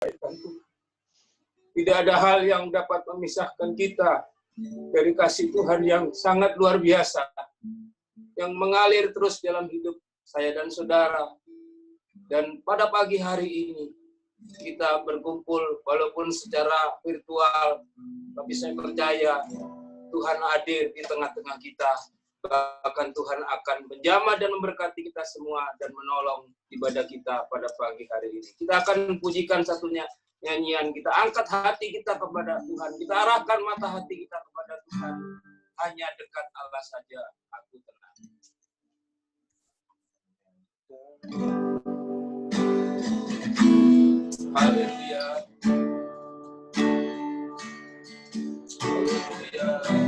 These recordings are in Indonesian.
kebaikan Tuhan. Tidak ada hal yang dapat memisahkan kita dari kasih Tuhan yang sangat luar biasa, yang mengalir terus dalam hidup saya dan saudara. Dan pada pagi hari ini, kita berkumpul walaupun secara virtual, tapi saya percaya Tuhan hadir di tengah-tengah kita. Bahkan Tuhan akan menjamah dan memberkati kita semua dan menolong ibadah kita pada pagi hari ini. Kita akan pujikan satunya nyanyian, kita angkat hati kita kepada Tuhan, kita arahkan mata hati kita kepada Tuhan. Hanya dekat Allah saja aku tenang. Haleluya. Haleluya.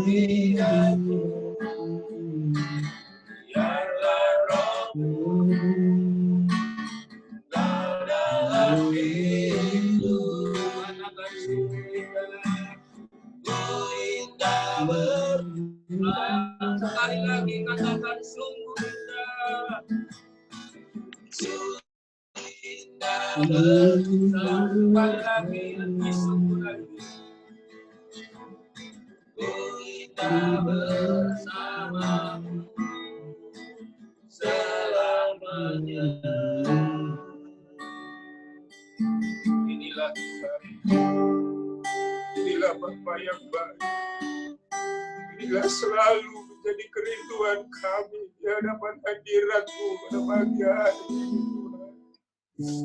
biarlah Roh-Mu dalam hidup. Indah sekali lagi katakan sungguh indah, sekali lagi lebih sungguh lagi. Indah bersamamu selamanya. Inilah Tuhan, inilah Bapa yang baik. Inilah selalu menjadi kerinduan kami di hadapan hadirat-Mu pada pagi hari ini, Tuhan.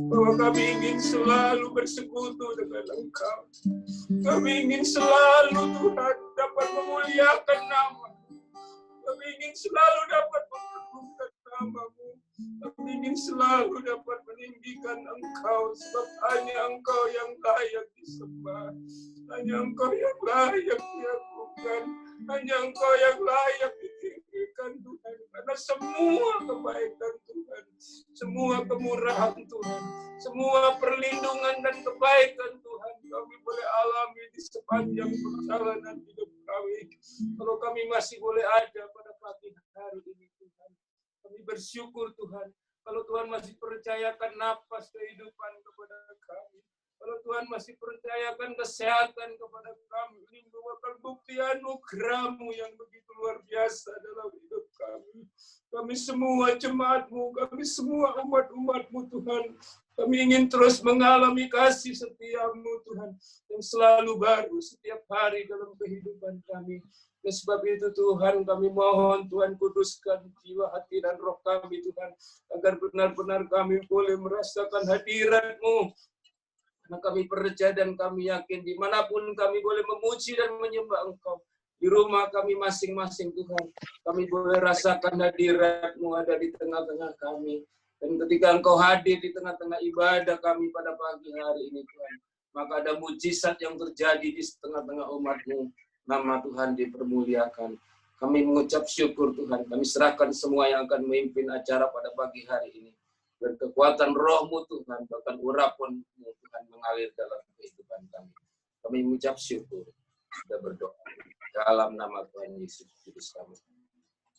Bahwa kami ingin selalu bersekutu dengan Engkau. Kami ingin selalu, Tuhan, dapat memuliakan nama. Kami ingin selalu dapat mengagungkan nama-Mu. Kami ingin selalu dapat meninggikan Engkau, sebab hanya Engkau yang layak disembah. Hanya Engkau yang layak diagungkan. Hanya Engkau yang layak ditinggikan, Tuhan. Karena semua kebaikan Tuhan, semua kemurahan Tuhan, semua perlindungan dan kebaikan Tuhan kami boleh alami di sepanjang perjalanan hidup kami. Kalau kami masih boleh ada pada pagi hari ini, Tuhan, kami bersyukur, Tuhan. Kalau Tuhan masih percayakan napas kehidupan kepada kami, kalau Tuhan masih percayakan kesehatan kepada kami, ini merupakan bukti anugerah-Mu yang begitu luar biasa dalam hidup kami. Kami semua jemaat-Mu, kami semua umat-umat-Mu, Tuhan. Kami ingin terus mengalami kasih setia-Mu, Tuhan, yang selalu baru setiap hari dalam kehidupan kami. Oleh sebab itu, Tuhan, kami mohon, Tuhan, kuduskan jiwa, hati, dan roh kami, Tuhan, agar benar-benar kami boleh merasakan hadirat-Mu. Karena kami percaya dan kami yakin dimanapun kami boleh memuji dan menyembah Engkau. Di rumah kami masing-masing, Tuhan, kami boleh rasakan hadirat-Mu ada di tengah-tengah kami. Dan ketika Engkau hadir di tengah-tengah ibadah kami pada pagi hari ini, Tuhan, maka ada mujizat yang terjadi di tengah-tengah umat-Mu. Nama Tuhan dipermuliakan. Kami mengucap syukur, Tuhan. Kami serahkan semua yang akan memimpin acara pada pagi hari ini. Dan kekuatan Roh-Mu, Tuhan, bahkan urapan-Mu, Tuhan, mengalir dalam kehidupan kami. Kami mengucap syukur. Kita berdoa dalam nama Tuhan Yesus Kristus kami.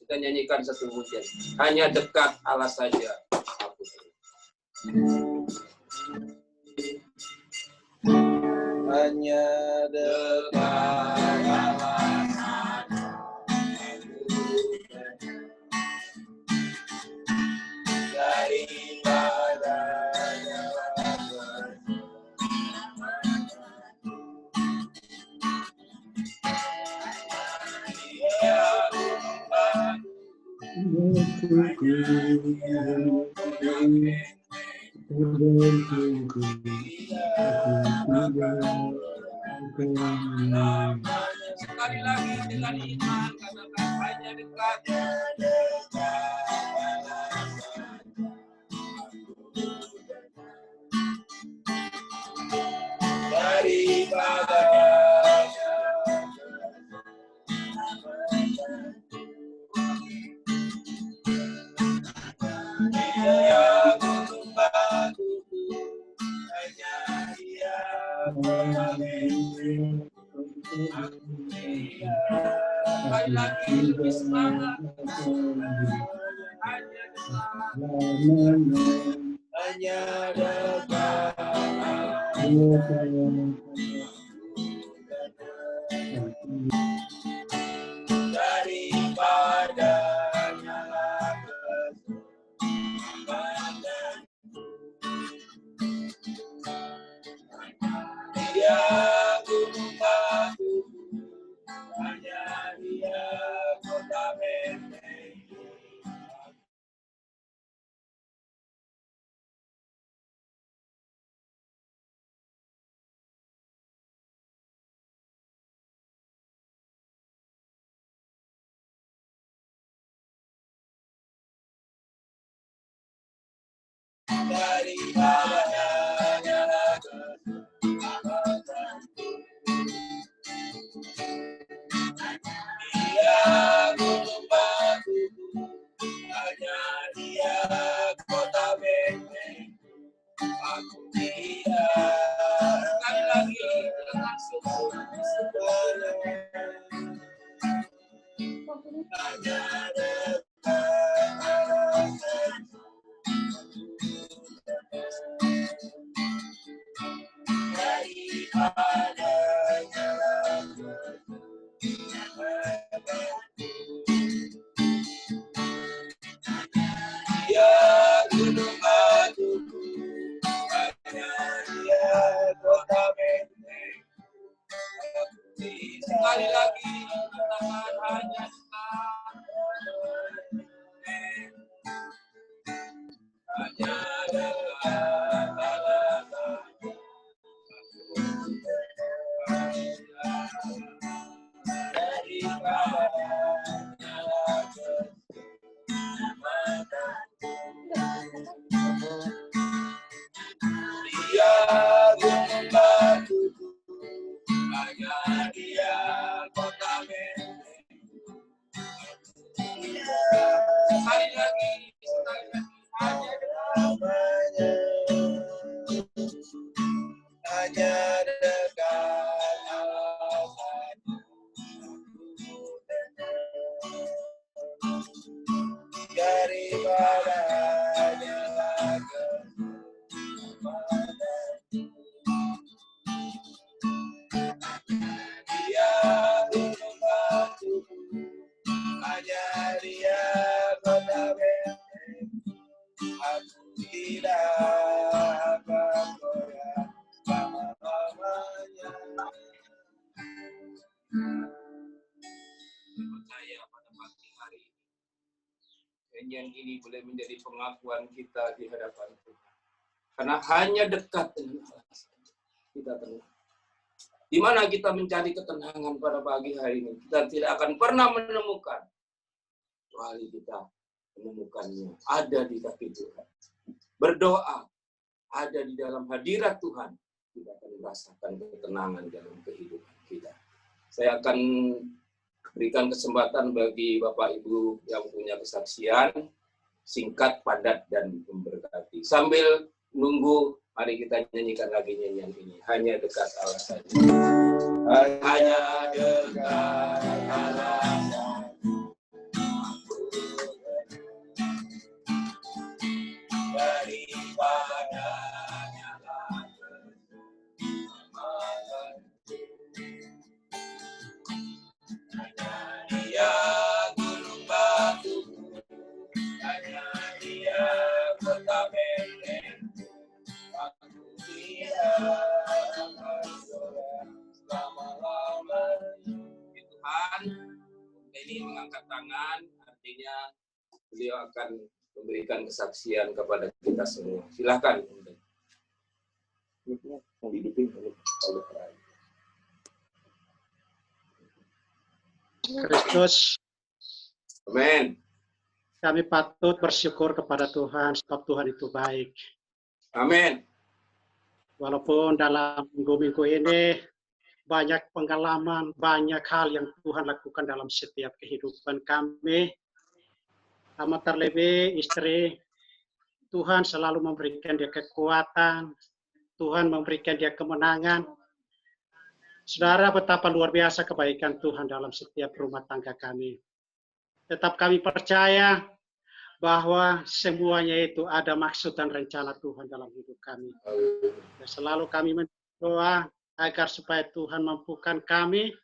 Kita nyanyikan satu pujian. Hanya dekat Allah saja. Hanya dekat Allah saja. Daripadanya Dia sekali lagi dengan iman katakan hanya dekat. Daripadanya Dia membantu, hanya Dia mengalir. Sekali lagi lebih semangat. Hanya dekat. Daripadanya keselamatan. Dia gunung batu, hanya Dia kota benteng. Daripadanya keselamatan. gunung batuku, hanya Dia kota benteng. Sekali lagi katakan hanya hanya Dia gunung batuku, hanya Dia kota benteng. Sekali lagi, hanya dekat alasanmu. Daripada hanya Dia gunung batuku, hanya Dia kota benteng. Aku tidak akan goyah selama-lamanya. Percaya pada pagi hari ini, nyanyian ini boleh menjadi pengakuan kita di hadapan Tuhan. Karena hanya dekat dengan Allah kita tenang. Di mana kita mencari ketenangan pada pagi hari ini, kita tidak akan pernah menemukan kecuali kita menemukannya ada di kaki Tuhan. Berdoa ada di dalam hadirat Tuhan, kita akan merasakan ketenangan dalam kehidupan kita. Saya akan berikan kesempatan bagi Bapak Ibu yang punya kesaksian, singkat, padat, dan memberkati. Sambil nunggu, mari kita nyanyikan lagi nyanyian ini. Hanya dekat Allah saja. Hanya dekat Allah saja. Daripada nyala hanya Dia gunung batuku, hanya Dia kota benteng. Aku tidak akan goyah selama-lamanya. Tuhan, ini mengangkat tangan, artinya beliau akan memberikan kesaksian kepada kita semua. Silakan. Kristus, Amin. kami patut bersyukur kepada Tuhan sebab Tuhan itu baik. Amin. Walaupun dalam minggu-minggu ini banyak pengalaman, banyak hal yang Tuhan lakukan dalam setiap kehidupan kami. Amat terlebih istri, Tuhan selalu memberikan dia kekuatan, Tuhan memberikan dia kemenangan. Saudara, betapa luar biasa kebaikan Tuhan dalam setiap rumah tangga kami. Tetap kami percaya bahwa semuanya itu ada maksud dan rencana Tuhan dalam hidup kami. Dan selalu kami berdoa agar supaya Tuhan mampukan kami,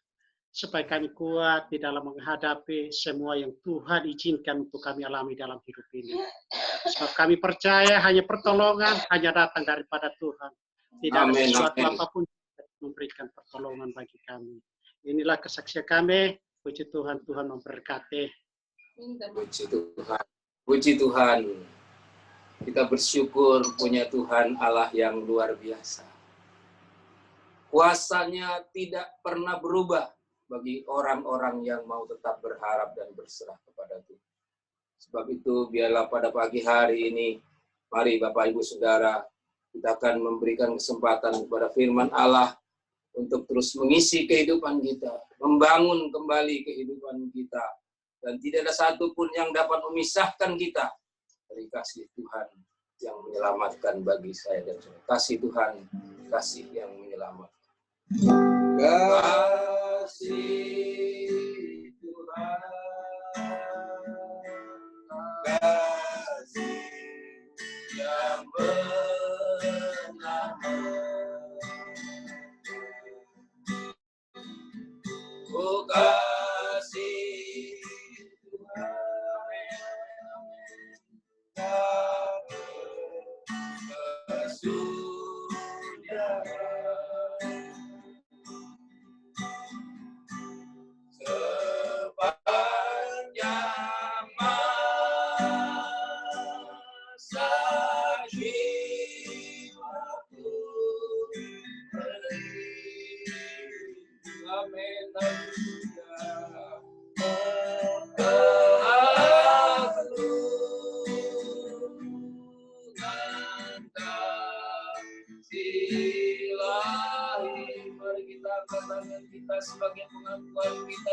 supaya kami kuat di dalam menghadapi semua yang Tuhan izinkan untuk kami alami dalam hidup ini. Sebab kami percaya hanya pertolongan hanya datang daripada Tuhan. Tidak ada sesuatu apapun yang memberikan pertolongan bagi kami. Inilah kesaksian kami. Puji Tuhan, Tuhan memberkati. Puji Tuhan. Puji Tuhan. Kita bersyukur punya Tuhan Allah yang luar biasa. Kuasanya tidak pernah berubah bagi orang-orang yang mau tetap berharap dan berserah kepada Tuhan. Sebab itu biarlah pada pagi hari ini, mari Bapak Ibu Saudara, kita akan memberikan kesempatan kepada firman Allah untuk terus mengisi kehidupan kita, membangun kembali kehidupan kita, dan tidak ada satupun yang dapat memisahkan kita dari kasih Tuhan yang menyelamatkan bagi saya dan saudara. Kasih Tuhan, kasih yang menyelamatkan. Kasih Tuhan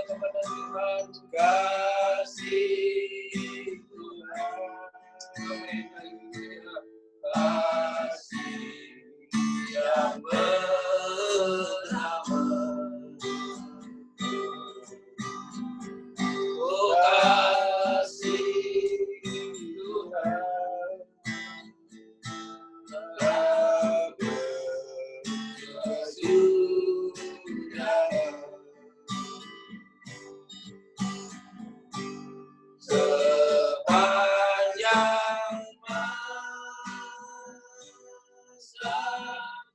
kepada Tuhan. Kasih Tuhan. Amin. Haleluya. Kasih yang bernama. Oh kasih Tuhan. Sepanjang masa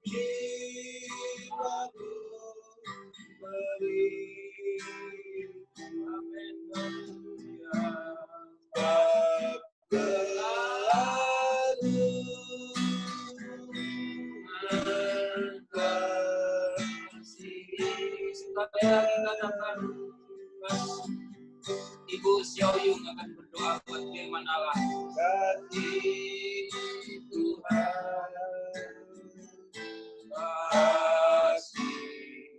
jiwaku beri amin bab berlalu mengasihi. Supaya dikatakan Ibu Xiaoyung akan berdoa buat firman Allah. Kasih Tuhan, kasih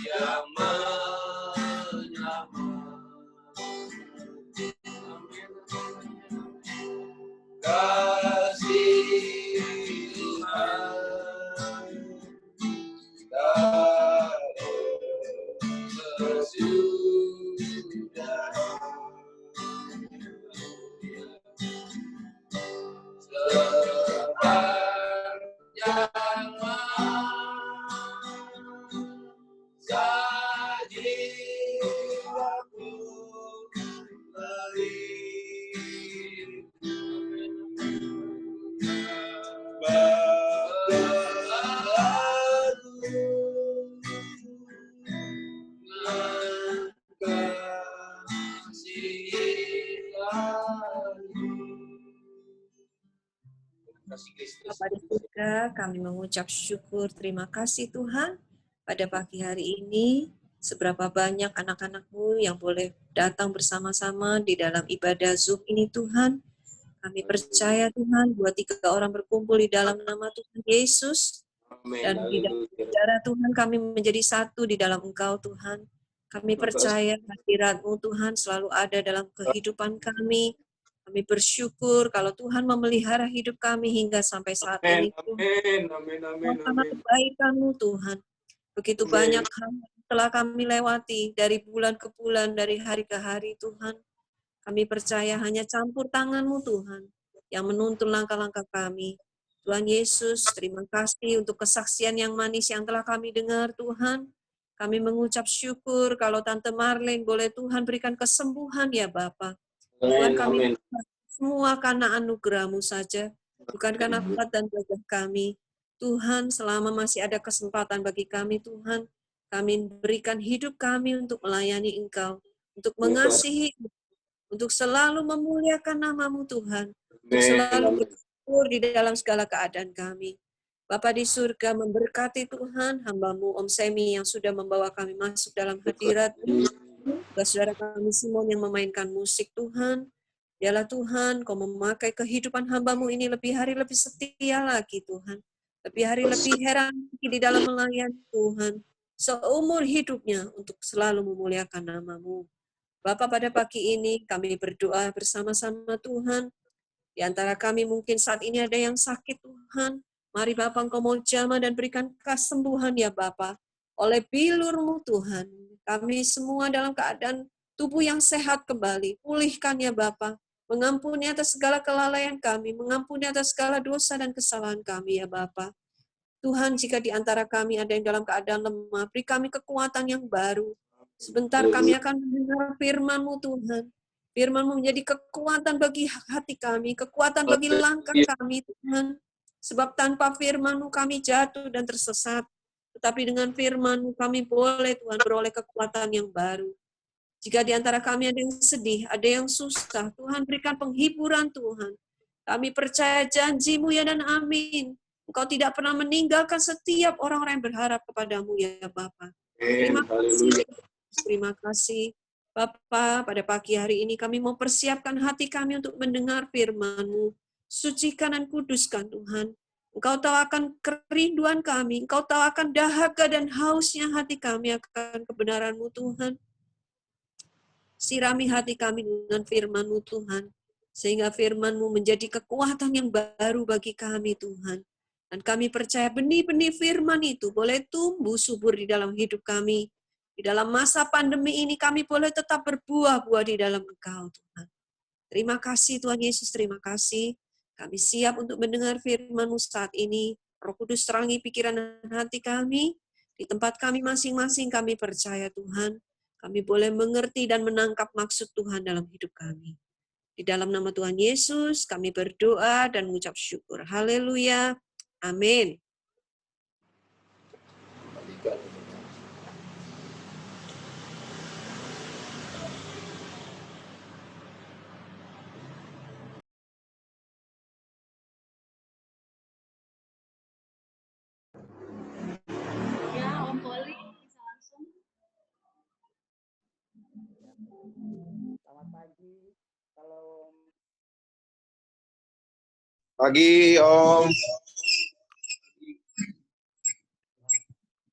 yang menyamar. Kasih Tuhan, dalam sesudah sepanjang masa jiwaku beri Bapa di surga, kami mengucap syukur, terima kasih Tuhan pada pagi hari ini. Seberapa banyak anak-anak-Mu yang boleh datang bersama-sama di dalam ibadah Zoom ini Tuhan. Kami percaya Tuhan, 2-3 orang berkumpul di dalam nama Tuhan Yesus. Dan di dalam bicara Tuhan kami menjadi satu di dalam Engkau Tuhan. Kami percaya hadirat-Mu Tuhan selalu ada dalam kehidupan kami. Kami bersyukur kalau Tuhan memelihara hidup kami hingga sampai saat ini Tuhan. Karena kebaikan-Mu Tuhan. Begitu banyak hal yang telah kami lewati dari bulan ke bulan, dari hari ke hari Tuhan. Kami percaya hanya campur tangan-Mu Tuhan yang menuntun langkah-langkah kami. Tuhan Yesus, terima kasih untuk kesaksian yang manis yang telah kami dengar Tuhan. Kami mengucap syukur kalau Tante Marlene boleh Tuhan berikan kesembuhan ya Bapa. Tuhan kami semua karena anugerah-Mu saja, bukan karena kuat dan gagah kami. Tuhan selama masih ada kesempatan bagi kami Tuhan, kami berikan hidup kami untuk melayani Engkau, untuk mengasihi, untuk selalu memuliakan nama-Mu Tuhan, untuk selalu bersyukur di dalam segala keadaan kami. Bapa di surga memberkati Tuhan, hamba-Mu Om Semi yang sudah membawa kami masuk dalam hadirat-Mu. Juga saudara kami Simon yang memainkan musik Tuhan. Biarlah Tuhan, Kau memakai kehidupan hamba-Mu ini lebih hari lebih setia lagi Tuhan. Lebih hari lebih heran di dalam melayani Tuhan. Seumur hidupnya untuk selalu memuliakan nama-Mu. Bapa pada pagi ini kami berdoa bersama-sama Tuhan. Di antara kami mungkin saat ini ada yang sakit Tuhan. Mari Bapa Engkau mau jamah dan berikan kesembuhan ya Bapa. Oleh bilur-Mu Tuhan. Kami semua dalam keadaan tubuh yang sehat kembali. Pulihkan ya Bapa. Mengampuni atas segala kelalaian kami. Mengampuni atas segala dosa dan kesalahan kami ya Bapa. Tuhan, jika di antara kami ada yang dalam keadaan lemah, beri kami kekuatan yang baru. Sebentar kami akan mendengar firman-Mu Tuhan. Firman-Mu menjadi kekuatan bagi hati kami, kekuatan bagi langkah kami Tuhan. Sebab tanpa firman-Mu kami jatuh dan tersesat. Tetapi dengan firman-Mu kami boleh Tuhan beroleh kekuatan yang baru. Jika di antara kami ada yang sedih, ada yang susah, Tuhan berikan penghiburan Tuhan. Kami percaya janji-Mu ya dan amin. Engkau tidak pernah meninggalkan setiap orang-orang yang berharap kepadamu ya Bapa. Terima kasih. Terima kasih. Bapa, pada pagi hari ini kami mau persiapkan hati kami untuk mendengar firman-Mu. Sucikan dan kuduskan Tuhan. Engkau tahu akan kerinduan kami. Engkau tahu akan dahaga dan hausnya hati kami akan kebenaran-Mu Tuhan. Sirami hati kami dengan firman-Mu Tuhan, sehingga firman-Mu menjadi kekuatan yang baru bagi kami Tuhan. Dan kami percaya benih-benih firman itu boleh tumbuh subur di dalam hidup kami. Di dalam masa pandemi ini kami boleh tetap berbuah-buah di dalam Engkau Tuhan. Terima kasih Tuhan Yesus, terima kasih. Kami siap untuk mendengar firman-Mu saat ini. Roh Kudus terangi pikiran dan hati kami. Di tempat kami masing-masing kami percaya Tuhan. Kami boleh mengerti dan menangkap maksud Tuhan dalam hidup kami. Di dalam nama Tuhan Yesus kami berdoa dan mengucap syukur. Haleluya. Amin. Ya, Om Poli bisa langsung. Selamat pagi. Kalau Pagi Om.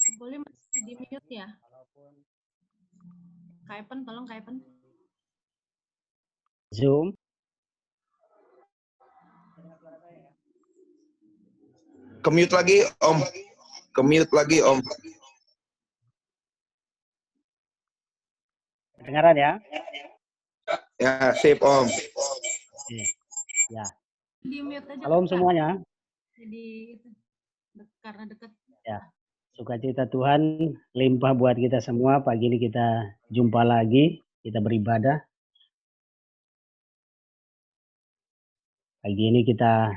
Om Poli masih di mute ya? Kaipen, tolong Kaipen. Zoom. Kemute lagi Om. Kemute lagi Om. Kedengaran ya? Ya, sip Om. Ya. Di mute aja. Salam Kak. semuanya. Jadi itu karena dekat. Ya. Sukacita Tuhan limpah buat kita semua. Pagi ini kita jumpa lagi, kita beribadah. Pagi ini kita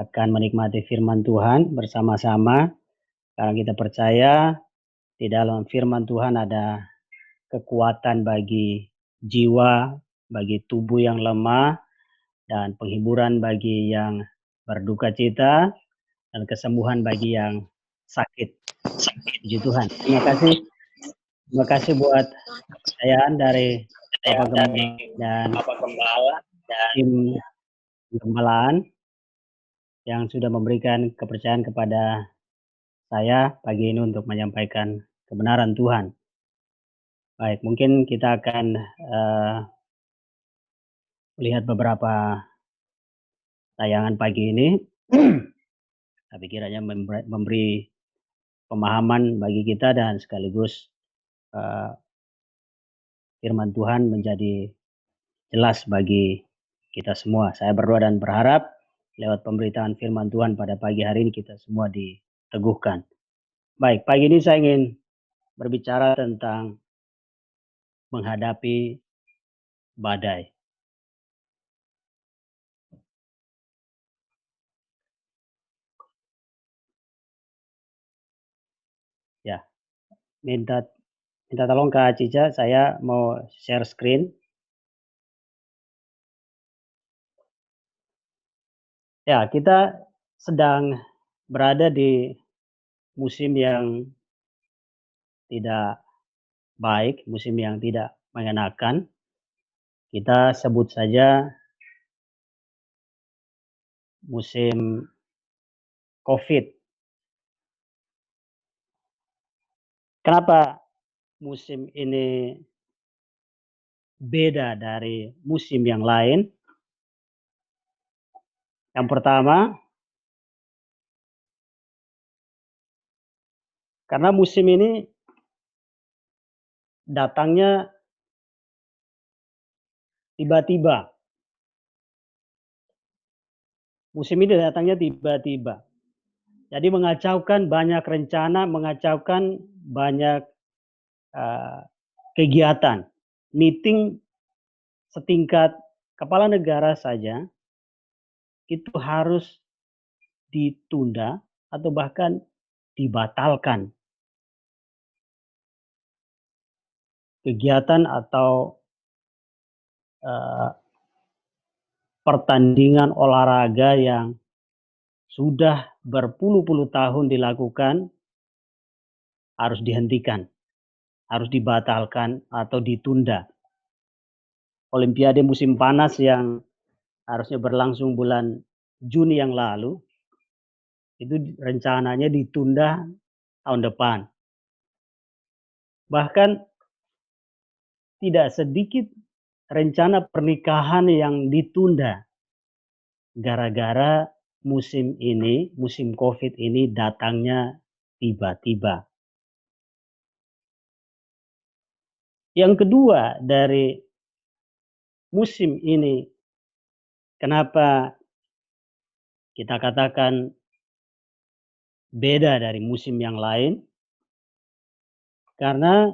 akan menikmati firman Tuhan bersama-sama. Karena kita percaya di dalam firman Tuhan ada kekuatan bagi jiwa, bagi tubuh yang lemah, dan penghiburan bagi yang berduka cita, dan kesembuhan bagi yang sakit. Puji Tuhan. Terima kasih buat kepercayaan dari Bapak Gembala dan tim Gembalaan yang sudah memberikan kepercayaan kepada saya pagi ini untuk menyampaikan kebenaran Tuhan. Baik, mungkin kita akan melihat beberapa tayangan pagi ini. Tapi kiranya memberi pemahaman bagi kita dan sekaligus firman Tuhan menjadi jelas bagi kita semua. Saya berdoa dan berharap lewat pemberitaan firman Tuhan pada pagi hari ini kita semua diteguhkan. Baik, pagi ini saya ingin berbicara tentang menghadapi badai. Ya, minta tolong Kak Cica, saya mau share screen. Ya, kita sedang berada di musim yang tidak baik, musim yang tidak mengenakan. Kita sebut saja musim COVID. Kenapa musim ini beda dari musim yang lain? Yang pertama, karena musim ini datangnya tiba-tiba. Musim ini datangnya tiba-tiba. Jadi mengacaukan banyak rencana, mengacaukan banyak kegiatan. Meeting setingkat kepala negara saja itu harus ditunda atau bahkan dibatalkan. Kegiatan atau pertandingan olahraga yang sudah berpuluh-puluh tahun dilakukan harus dihentikan, harus dibatalkan atau ditunda. Olimpiade musim panas yang harusnya berlangsung bulan Juni yang lalu, itu rencananya ditunda tahun depan. Bahkan tidak sedikit rencana pernikahan yang ditunda gara-gara musim ini, musim COVID ini datangnya tiba-tiba. Yang kedua dari musim ini, kenapa kita katakan beda dari musim yang lain? Karena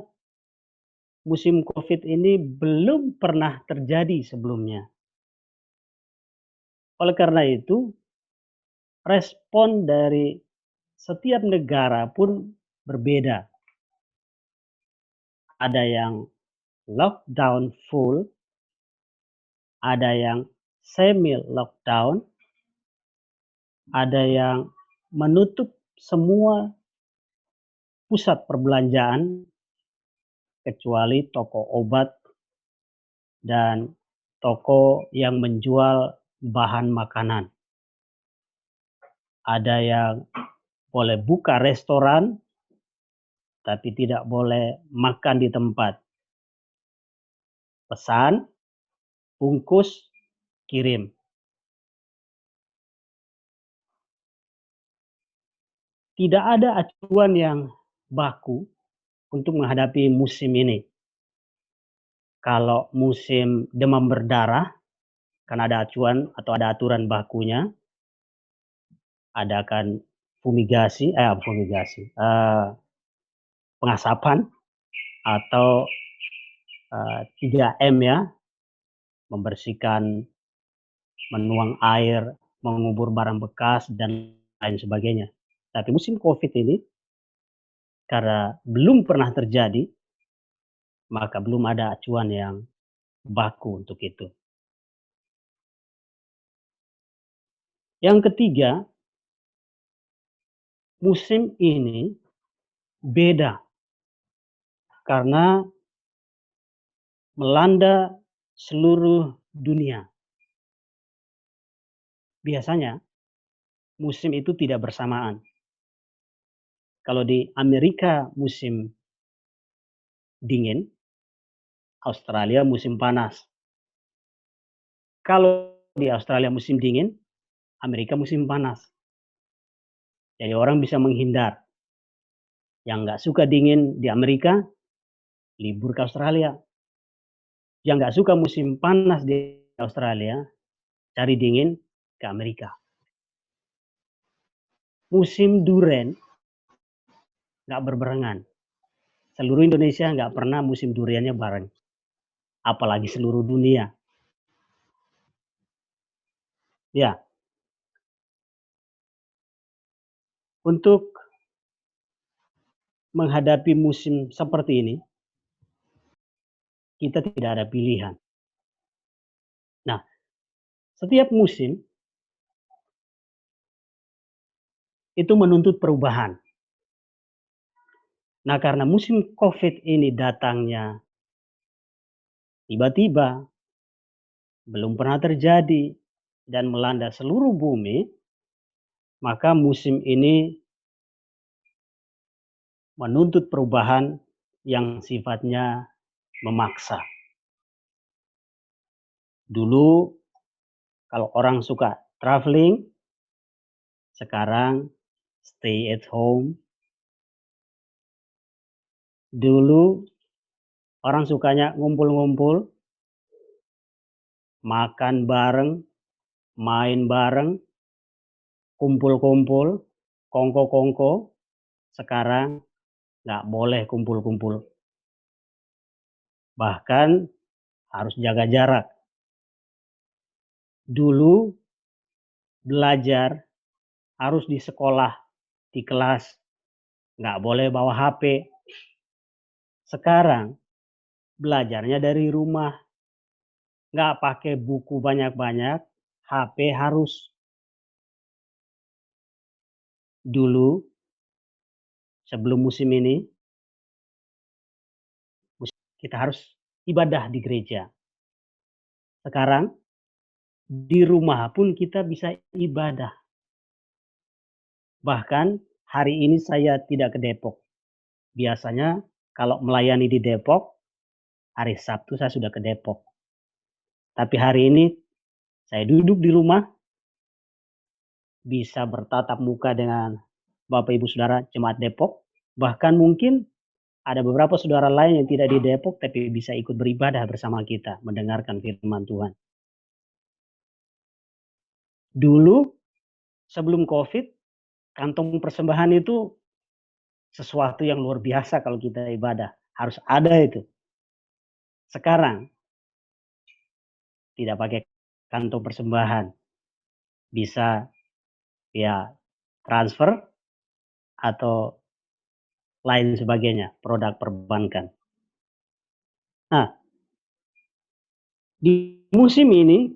musim COVID ini belum pernah terjadi sebelumnya. Oleh karena itu, respon dari setiap negara pun berbeda. Ada yang lockdown full, ada yang semi lockdown, ada yang menutup semua pusat perbelanjaan kecuali toko obat dan toko yang menjual bahan makanan. Ada yang boleh buka restoran, tapi tidak boleh makan di tempat. Pesan, bungkus, kirim. Tidak ada acuan yang baku untuk menghadapi musim ini. Kalau musim demam berdarah, kan ada acuan atau ada aturan bakunya, adakan pengasapan atau 3M ya, membersihkan, menuang air, mengubur barang bekas, dan lain sebagainya. Tapi musim COVID ini, karena belum pernah terjadi, maka belum ada acuan yang baku untuk itu. Yang ketiga, musim ini beda karena melanda seluruh dunia. Biasanya musim itu tidak bersamaan. Kalau di Amerika musim dingin, Australia musim panas. Kalau di Australia musim dingin, Amerika musim panas. Jadi orang bisa menghindar. Yang nggak suka dingin di Amerika, libur ke Australia. Yang nggak suka musim panas di Australia, cari dingin ke Amerika. Musim duren nggak berbarengan. Seluruh Indonesia nggak pernah musim duriannya bareng. Apalagi seluruh dunia. Ya. Untuk menghadapi musim seperti ini, kita tidak ada pilihan. Nah, setiap musim itu menuntut perubahan. Nah, karena musim COVID ini datangnya tiba-tiba, belum pernah terjadi, dan melanda seluruh bumi, maka musim ini menuntut perubahan yang sifatnya memaksa. Dulu, kalau orang suka traveling, sekarang stay at home. Dulu, orang sukanya ngumpul-ngumpul, makan bareng, main bareng, kumpul-kumpul, kongko-kongko. Sekarang nggak boleh kumpul-kumpul. Bahkan harus jaga jarak. Dulu belajar harus di sekolah, di kelas, nggak boleh bawa HP. Sekarang belajarnya dari rumah, nggak pakai buku banyak-banyak, HP harus. Dulu sebelum musim ini, kita harus ibadah di gereja. Sekarang di rumah pun kita bisa ibadah. Bahkan hari ini saya tidak ke Depok. Biasanya kalau melayani di Depok, hari Sabtu saya sudah ke Depok. Tapi hari ini saya duduk di rumah, bisa bertatap muka dengan Bapak Ibu Saudara Jemaat Depok. Bahkan mungkin ada beberapa saudara lain yang tidak di Depok tapi bisa ikut beribadah bersama kita, mendengarkan firman Tuhan. Dulu sebelum COVID, kantong persembahan itu sesuatu yang luar biasa kalau kita ibadah. Harus ada itu. Sekarang tidak pakai kantong persembahan. Bisa ya transfer atau lain sebagainya, produk perbankan. Nah, di musim ini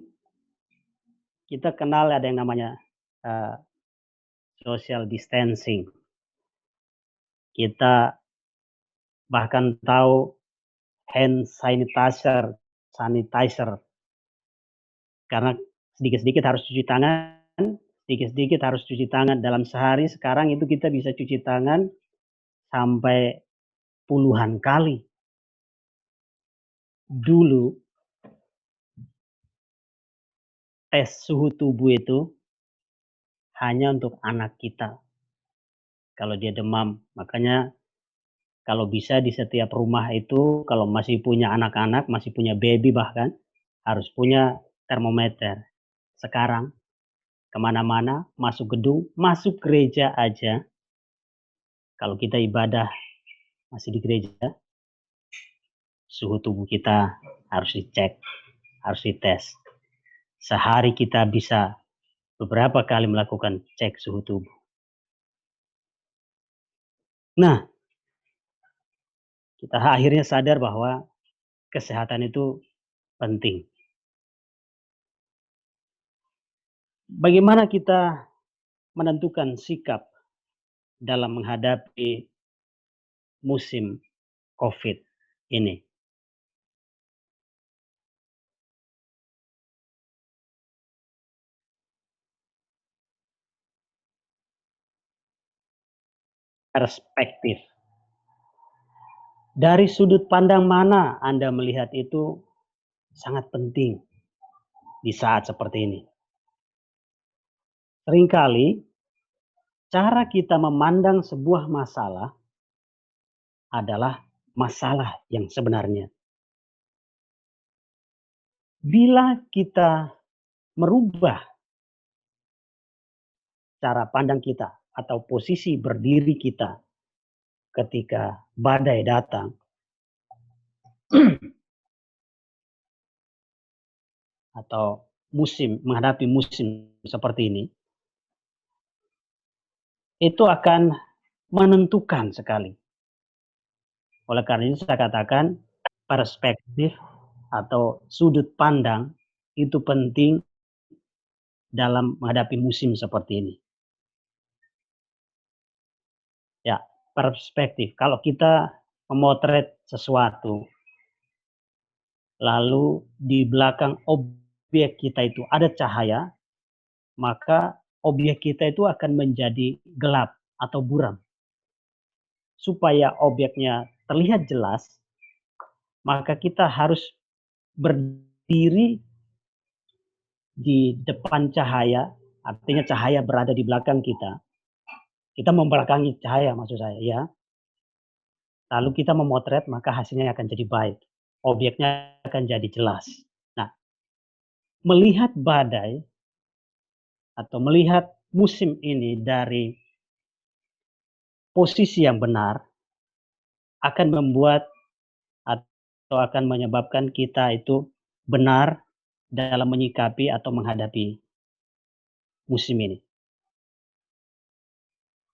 kita kenal ada yang namanya social distancing. Kita bahkan tahu hand sanitizer, karena sedikit-sedikit harus cuci tangan, sedikit-sedikit harus cuci tangan dalam sehari. Sekarang itu kita bisa cuci tangan sampai puluhan kali. Dulu tes suhu tubuh itu hanya untuk anak kita. Kalau dia demam, makanya kalau bisa di setiap rumah itu, kalau masih punya anak-anak, masih punya baby bahkan, harus punya termometer. Sekarang, kemana-mana, masuk gedung, masuk gereja aja, kalau kita ibadah masih di gereja, suhu tubuh kita harus dicek, harus dites. Sehari kita bisa beberapa kali melakukan cek suhu tubuh. Nah, kita akhirnya sadar bahwa kesehatan itu penting. Bagaimana kita menentukan sikap dalam menghadapi musim COVID ini? Perspektif. Dari sudut pandang mana Anda melihat itu sangat penting di saat seperti ini? Seringkali cara kita memandang sebuah masalah adalah masalah yang sebenarnya. Bila kita merubah cara pandang kita atau posisi berdiri kita ketika badai datang, atau menghadapi musim seperti ini, itu akan menentukan sekali. Oleh karena itu saya katakan perspektif atau sudut pandang itu penting dalam menghadapi musim seperti ini. Ya, perspektif. Kalau kita memotret sesuatu, lalu di belakang objek kita itu ada cahaya, maka objek kita itu akan menjadi gelap atau buram. Supaya objeknya terlihat jelas, maka kita harus berdiri di depan cahaya, artinya cahaya berada di belakang kita. Kita membelakangi cahaya maksud saya ya. Lalu kita memotret, maka hasilnya akan jadi baik. Objeknya akan jadi jelas. Nah, melihat badai atau melihat musim ini dari posisi yang benar akan membuat atau akan menyebabkan kita itu benar dalam menyikapi atau menghadapi musim ini.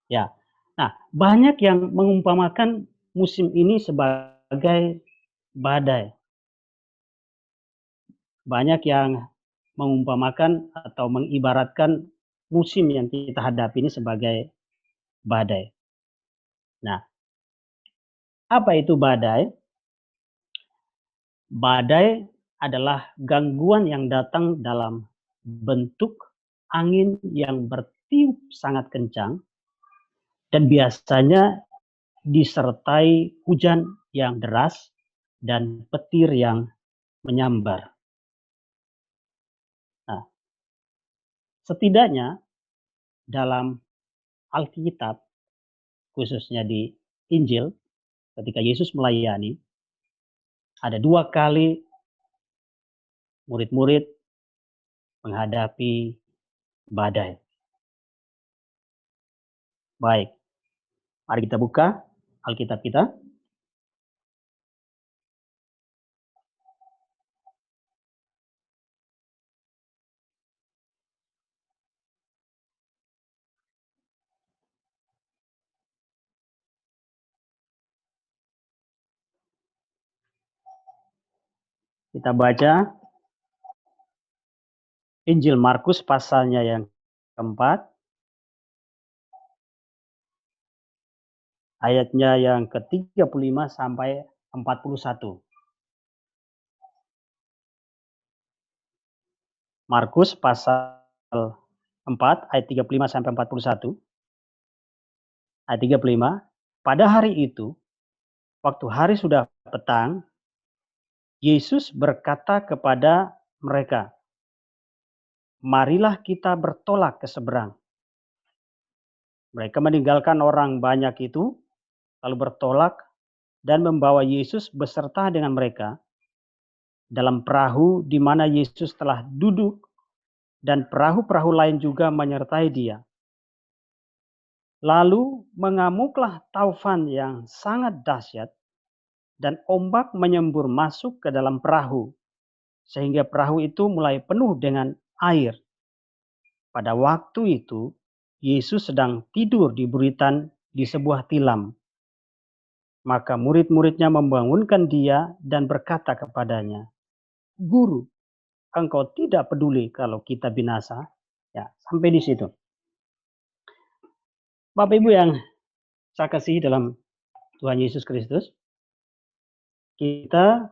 Ya. Nah, banyak yang mengumpamakan musim ini sebagai badai. Banyak yang mengumpamakan atau mengibaratkan musim yang kita hadapi ini sebagai badai. Nah, apa itu badai? Badai adalah gangguan yang datang dalam bentuk angin yang bertiup sangat kencang dan biasanya disertai hujan yang deras dan petir yang menyambar. Nah, setidaknya dalam Alkitab, khususnya di Injil, ketika Yesus melayani, ada 2 kali murid-murid menghadapi badai. Baik, mari kita buka Alkitab kita. Kita baca Injil Markus pasalnya yang keempat, ayatnya yang ke-35 sampai 41. Markus pasal 4 ayat 35 sampai 41. Ayat 35, pada hari itu, waktu hari sudah petang, Yesus berkata kepada mereka, marilah kita bertolak ke seberang. Mereka meninggalkan orang banyak itu, lalu bertolak dan membawa Yesus beserta dengan mereka dalam perahu di mana Yesus telah duduk, dan perahu-perahu lain juga menyertai dia. Lalu mengamuklah taufan yang sangat dahsyat, dan ombak menyembur masuk ke dalam perahu, sehingga perahu itu mulai penuh dengan air. Pada waktu itu, Yesus sedang tidur di buritan di sebuah tilam. Maka murid-muridnya membangunkan dia dan berkata kepadanya, Guru, engkau tidak peduli kalau kita binasa? Ya, sampai di situ. Bapak Ibu yang saya kasihi dalam Tuhan Yesus Kristus, kita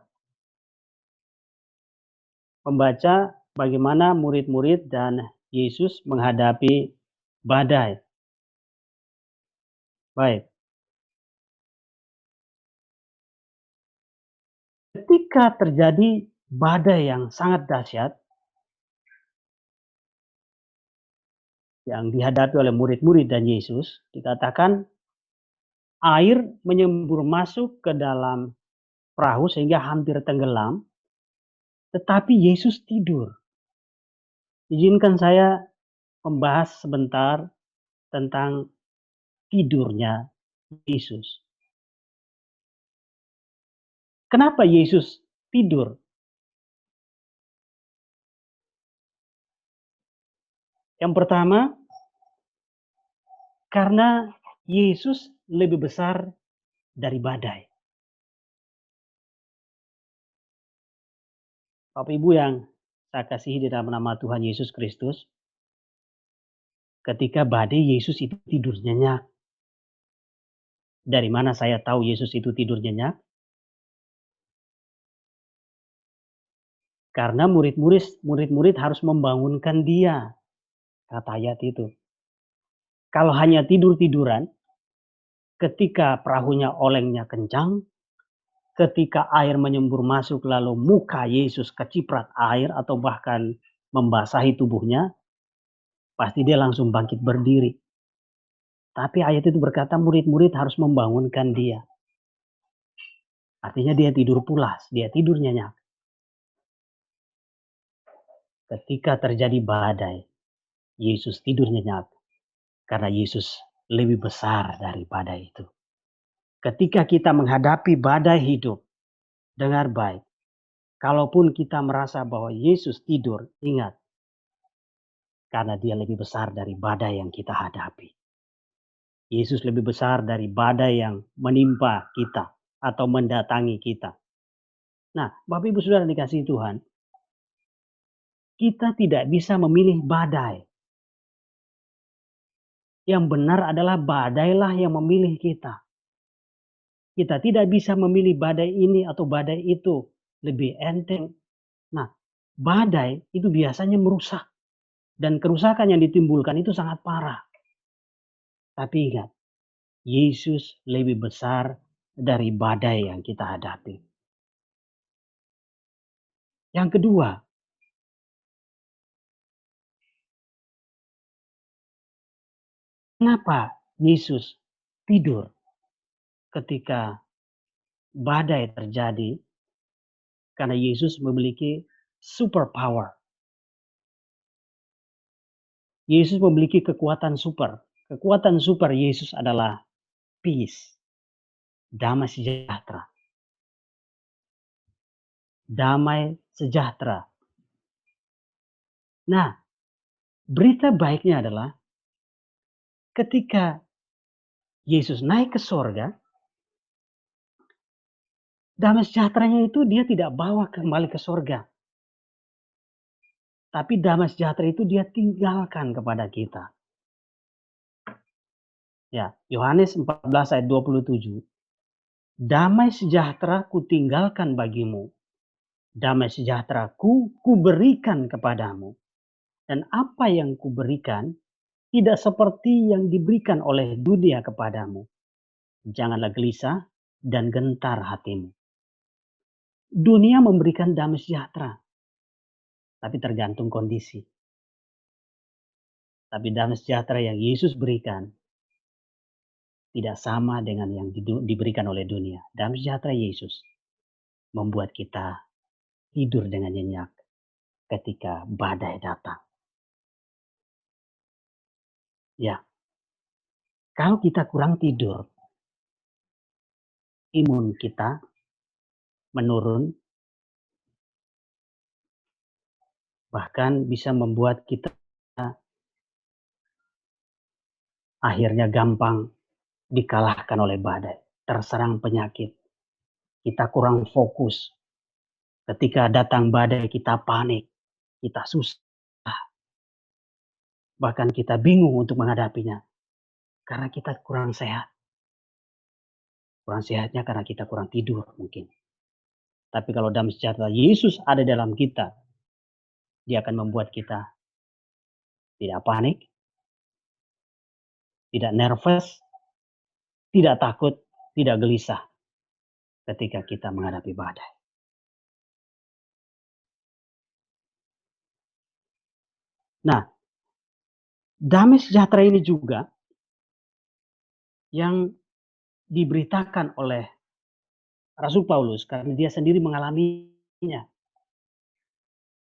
membaca bagaimana murid-murid dan Yesus menghadapi badai. Baik. Ketika terjadi badai yang sangat dahsyat yang dihadapi oleh murid-murid dan Yesus, dikatakan air menyembur masuk ke dalam perahu sehingga hampir tenggelam, tetapi Yesus tidur. Izinkan saya membahas sebentar tentang tidurnya Yesus. Kenapa Yesus tidur? Yang pertama, karena Yesus lebih besar dari badai. Bapak Ibu yang saya kasihi di dalam nama Tuhan Yesus Kristus, ketika badai Yesus itu tidur nyenyak. Dari mana saya tahu Yesus itu tidur nyenyak? Karena murid-murid harus membangunkan dia, kata ayat itu. Kalau hanya tidur-tiduran, ketika perahunya olengnya kencang, ketika air menyembur masuk lalu muka Yesus keciprat air atau bahkan membasahi tubuhnya, pasti dia langsung bangkit berdiri. Tapi ayat itu berkata murid-murid harus membangunkan dia. Artinya dia tidur pulas, dia tidur nyenyak. Ketika terjadi badai, Yesus tidur nyenyak. Karena Yesus lebih besar dari badai itu. Ketika kita menghadapi badai hidup, dengar baik. Kalaupun kita merasa bahwa Yesus tidur, ingat. Karena dia lebih besar dari badai yang kita hadapi. Yesus lebih besar dari badai yang menimpa kita atau mendatangi kita. Nah, Bapak Ibu Saudara dikasihi Tuhan, kita tidak bisa memilih badai. Yang benar adalah badailah yang memilih kita. Kita tidak bisa memilih badai ini atau badai itu. Lebih enteng. Nah, badai itu biasanya merusak. Dan kerusakan yang ditimbulkan itu sangat parah. Tapi ingat, Yesus lebih besar dari badai yang kita hadapi. Yang kedua, kenapa Yesus tidur ketika badai terjadi? Karena Yesus memiliki super power. Yesus memiliki kekuatan super. Kekuatan super Yesus adalah peace, damai sejahtera. Damai sejahtera. Nah, berita baiknya adalah ketika Yesus naik ke sorga, damai sejahteranya itu dia tidak bawa kembali ke sorga. Tapi damai sejahtera itu dia tinggalkan kepada kita. Ya, Yohanes 14 ayat 27. Damai sejahtera kutinggalkan bagimu. Damai sejahtera kuberikan kepadamu. Dan apa yang kuberikan tidak seperti yang diberikan oleh dunia kepadamu. Janganlah gelisah dan gentar hatimu. Dunia memberikan damai sejahtera, tapi tergantung kondisi. Tapi damai sejahtera yang Yesus berikan tidak sama dengan yang diberikan oleh dunia. Damai sejahtera Yesus membuat kita tidur dengan nyenyak ketika badai datang. Ya, kalau kita kurang tidur, imun kita menurun, bahkan bisa membuat kita akhirnya gampang dikalahkan oleh badai, terserang penyakit. Kita kurang fokus. Ketika datang badai kita panik, kita susah. Bahkan kita bingung untuk menghadapinya. Karena kita kurang sehat. Kurang sehatnya karena kita kurang tidur mungkin. Tapi kalau damai sejahtera Yesus ada dalam kita, dia akan membuat kita tidak panik, tidak nervous, tidak takut, tidak gelisah ketika kita menghadapi badai. Nah, damai sejahtera ini juga yang diberitakan oleh Rasul Paulus karena dia sendiri mengalaminya.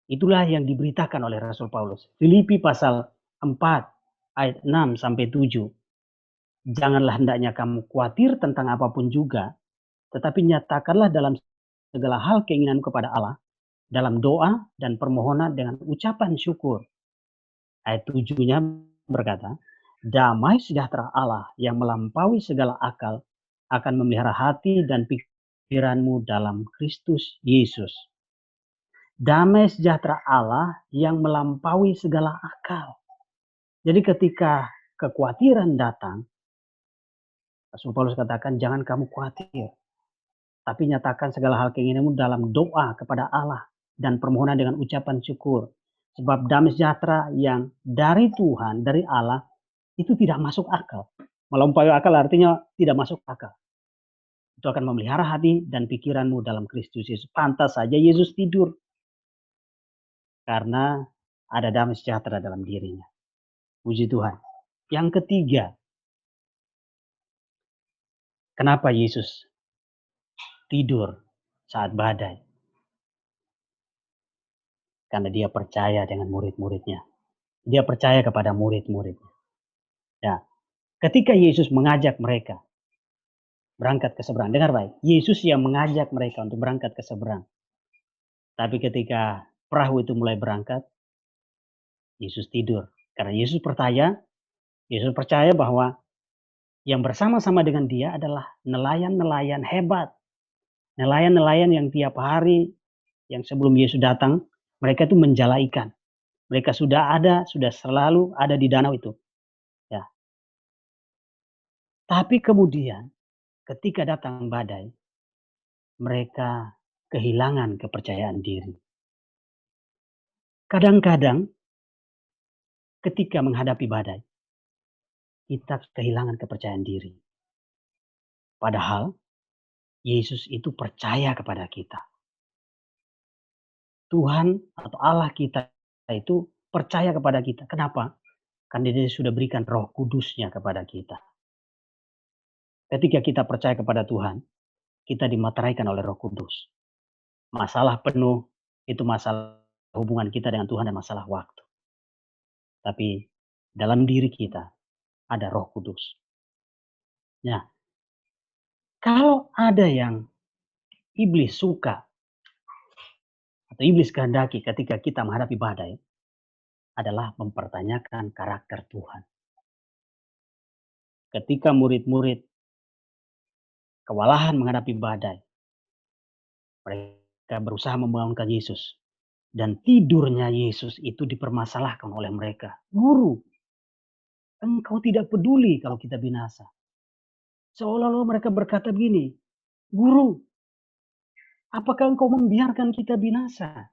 Itulah yang diberitakan oleh Rasul Paulus. Filipi pasal 4 ayat 6 sampai 7. Janganlah hendaknya kamu khawatir tentang apapun juga, tetapi nyatakanlah dalam segala hal keinginanmu kepada Allah, dalam doa dan permohonan dengan ucapan syukur. Ayat 7-nya berkata, damai sejahtera Allah yang melampaui segala akal akan memelihara hati dan pikiranmu dalam Kristus Yesus. Damai sejahtera Allah yang melampaui segala akal. Jadi ketika kekhawatiran datang, Rasul Paulus katakan jangan kamu khawatir. Tapi nyatakan segala hal keinginanmu dalam doa kepada Allah dan permohonan dengan ucapan syukur. Sebab damai sejahtera yang dari Tuhan, dari Allah, itu tidak masuk akal. Melampaui akal artinya tidak masuk akal. Itu akan memelihara hati dan pikiranmu dalam Kristus Yesus. Pantas saja Yesus tidur. Karena ada damai sejahtera dalam dirinya. Puji Tuhan. Yang ketiga, kenapa Yesus tidur saat badai? Karena dia percaya dengan murid-muridnya. Dia percaya kepada murid-muridnya. Ya, ketika Yesus mengajak mereka berangkat ke seberang. Dengar baik, Yesus yang mengajak mereka untuk berangkat ke seberang. Tapi ketika perahu itu mulai berangkat, Yesus tidur. Karena Yesus percaya bahwa yang bersama-sama dengan dia adalah nelayan-nelayan hebat. Nelayan-nelayan yang tiap hari, yang sebelum Yesus datang, mereka itu menjala ikan. Mereka sudah selalu ada di danau itu. Ya. Tapi kemudian ketika datang badai, mereka kehilangan kepercayaan diri. Kadang-kadang ketika menghadapi badai, kita kehilangan kepercayaan diri. Padahal Yesus itu percaya kepada kita. Tuhan atau Allah kita itu percaya kepada kita. Kenapa? Karena Dia sudah berikan Roh Kudus-Nya kepada kita. Ketika kita percaya kepada Tuhan, kita dimateraikan oleh Roh Kudus. Masalah penuh itu masalah hubungan kita dengan Tuhan dan masalah waktu. Tapi dalam diri kita ada Roh Kudus. Nah, kalau ada yang iblis suka atau iblis kehendaki ketika kita menghadapi badai adalah mempertanyakan karakter Tuhan. Ketika murid-murid kewalahan menghadapi badai, mereka berusaha membangunkan Yesus. Dan tidurnya Yesus itu dipermasalahkan oleh mereka. Guru, engkau tidak peduli kalau kita binasa. Seolah-olah mereka berkata begini, Guru, apakah engkau membiarkan kita binasa?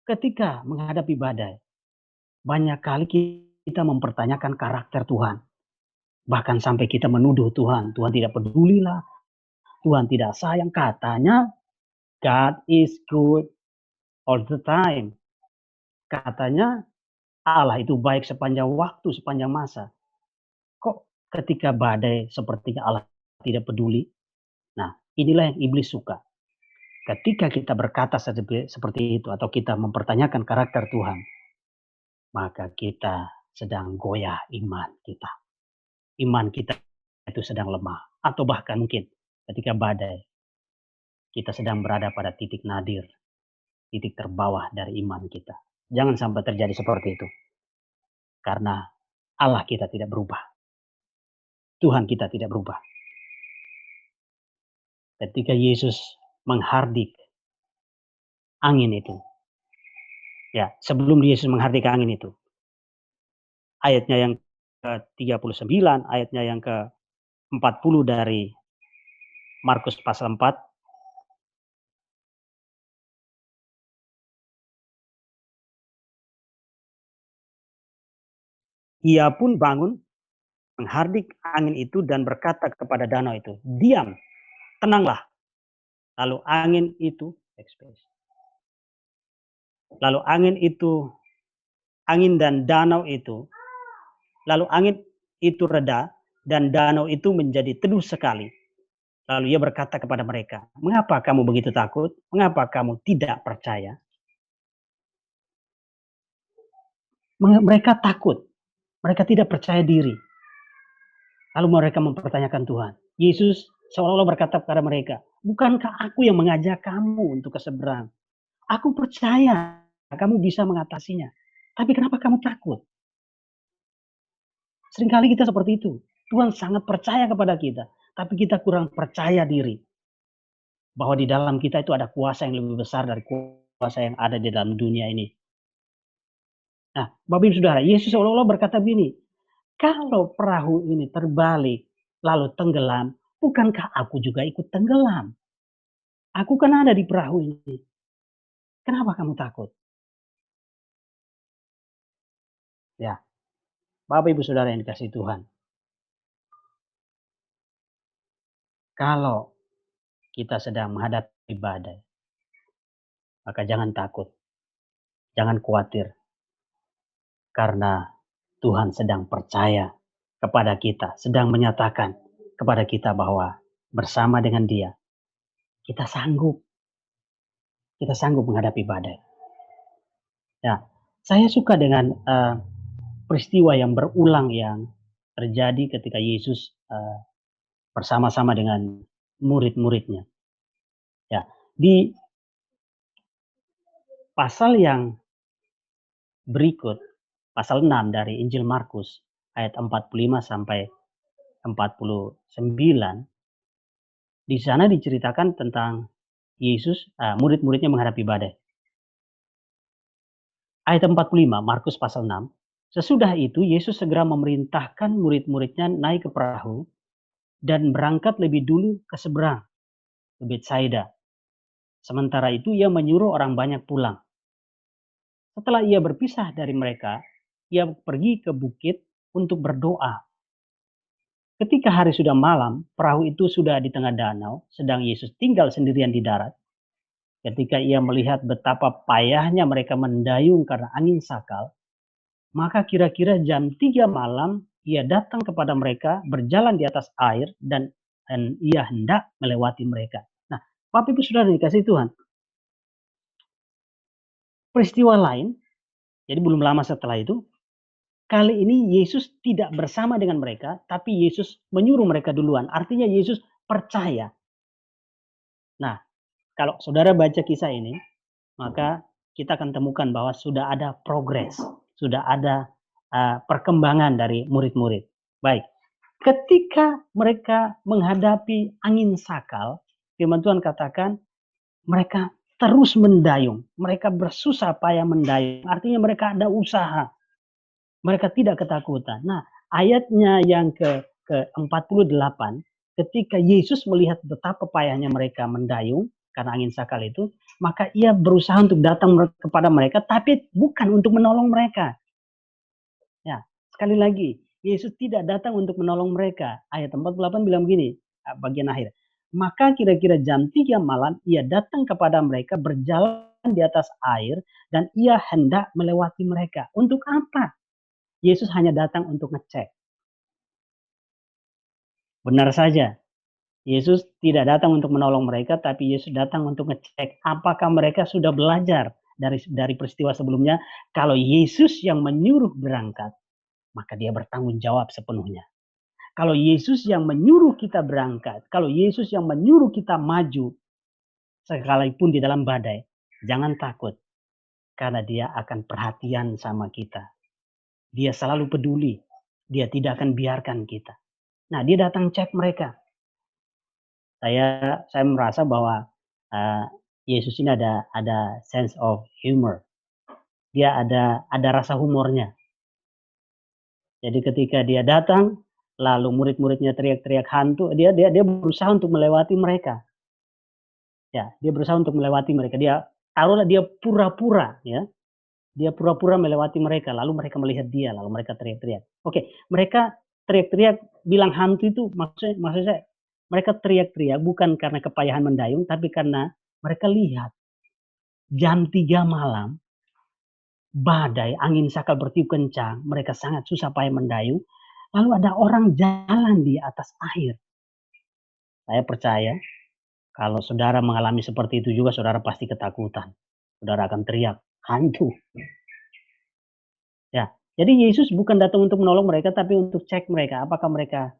Ketika menghadapi badai, banyak kali kita mempertanyakan karakter Tuhan. Bahkan sampai kita menuduh Tuhan. Tuhan tidak pedulilah. Tuhan tidak sayang. Katanya, God is good all the time. Katanya, Allah itu baik sepanjang waktu, sepanjang masa. Kok ketika badai sepertinya Allah tidak peduli? Nah, inilah yang iblis suka. Ketika kita berkata seperti itu atau kita mempertanyakan karakter Tuhan, maka kita sedang goyah iman kita. Iman kita itu sedang lemah. Atau bahkan mungkin ketika badai, kita sedang berada pada titik nadir, titik terbawah dari iman kita. Jangan sampai terjadi seperti itu. Karena Allah kita tidak berubah. Tuhan kita tidak berubah. Ketika Yesus menghardik angin itu. Ya, sebelum Yesus menghardik angin itu. Ayatnya yang ke-39, ayatnya yang ke-40 dari Markus pasal 4. Ia pun bangun, menghardik angin itu dan berkata kepada danau itu, diam, tenanglah. Lalu angin dan danau itu, lalu angin itu reda dan danau itu menjadi teduh sekali. Lalu ia berkata kepada mereka, mengapa kamu begitu takut? Mengapa kamu tidak percaya? Mereka takut. Mereka tidak percaya diri. Lalu mereka mempertanyakan Tuhan. Yesus seolah-olah berkata kepada mereka, bukankah aku yang mengajak kamu untuk ke seberang? Aku percaya kamu bisa mengatasinya. Tapi kenapa kamu takut? Seringkali kita seperti itu. Tuhan sangat percaya kepada kita. Tapi kita kurang percaya diri. Bahwa di dalam kita itu ada kuasa yang lebih besar dari kuasa yang ada di dalam dunia ini. Nah, Bapak Ibu Saudara, Yesus seolah-olah berkata begini, kalau perahu ini terbalik lalu tenggelam, bukankah aku juga ikut tenggelam? Aku kan ada di perahu ini. Kenapa kamu takut? Ya, Bapak Ibu Saudara yang dikasihi Tuhan. Kalau kita sedang menghadapi badai, maka jangan takut. Jangan khawatir. Karena Tuhan sedang percaya kepada kita, sedang menyatakan kepada kita bahwa bersama dengan Dia, kita sanggup. Kita sanggup menghadapi badai. Ya, saya suka dengan peristiwa yang berulang yang terjadi ketika Yesus bersama-sama dengan murid-muridnya. Ya, di pasal yang berikut, pasal 6 dari Injil Markus ayat 45 sampai 49, di sana diceritakan tentang Yesus, murid-muridnya menghadapi badai. Ayat 45, Markus pasal 6, sesudah itu Yesus segera memerintahkan murid-muridnya naik ke perahu dan berangkat lebih dulu ke seberang, ke Betsaida. Sementara itu ia menyuruh orang banyak pulang. Setelah ia berpisah dari mereka, ia pergi ke bukit untuk berdoa. Ketika hari sudah malam, perahu itu sudah di tengah danau, sedang Yesus tinggal sendirian di darat. ketika ia melihat betapa payahnya mereka mendayung karena angin sakal, maka kira-kira jam 3 malam ia datang kepada mereka berjalan di atas air dan ia hendak melewati mereka. Nah, Bapak Ibu Saudara dikasih Tuhan, peristiwa lain, jadi belum lama setelah itu, kali ini Yesus tidak bersama dengan mereka, tapi Yesus menyuruh mereka duluan. Artinya Yesus percaya. Nah, kalau saudara baca kisah ini, maka kita akan temukan bahwa sudah ada progres, sudah ada perkembangan dari murid-murid. Baik, ketika mereka menghadapi angin sakal, firman Tuhan katakan mereka terus mendayung, mereka bersusah payah mendayung. Artinya mereka ada usaha, mereka tidak ketakutan. Nah, ayatnya yang ke-48, ketika Yesus melihat betapa payahnya mereka mendayung karena angin sakal itu, maka ia berusaha untuk datang kepada mereka, tapi bukan untuk menolong mereka. Ya, sekali lagi, Yesus tidak datang untuk menolong mereka. Ayat 48 bilang begini, bagian akhir. Maka kira-kira jam 3 malam, ia datang kepada mereka berjalan di atas air, dan ia hendak melewati mereka. Untuk apa? Yesus hanya datang untuk ngecek. Benar saja, Yesus tidak datang untuk menolong mereka, tapi Yesus datang untuk ngecek apakah mereka sudah belajar dari peristiwa sebelumnya. Kalau Yesus yang menyuruh berangkat, maka dia bertanggung jawab sepenuhnya. Kalau Yesus yang menyuruh kita berangkat, kalau Yesus yang menyuruh kita maju, sekalipun di dalam badai, jangan takut, karena dia akan perhatian sama kita. Dia selalu peduli, dia tidak akan biarkan kita. Nah, dia datang cek mereka. Saya merasa bahwa Yesus ini ada sense of humor. Dia ada rasa humornya. Jadi ketika dia datang, lalu murid-muridnya teriak-teriak hantu, dia berusaha untuk melewati mereka. Ya, dia berusaha untuk melewati mereka. Dia taruhlah dia pura-pura, ya. Dia pura-pura melewati mereka, lalu mereka melihat dia, lalu mereka teriak-teriak. Oke, mereka teriak-teriak bilang hantu itu maksudnya mereka teriak-teriak bukan karena kepayahan mendayung, tapi karena mereka lihat jam 3 malam, badai, angin sakal bertiup kencang, mereka sangat susah payah mendayung, lalu ada orang jalan di atas air. Saya percaya kalau saudara mengalami seperti itu juga, saudara pasti ketakutan. Saudara akan teriak, hantu. Ya, jadi Yesus bukan datang untuk menolong mereka, tapi untuk cek mereka, apakah mereka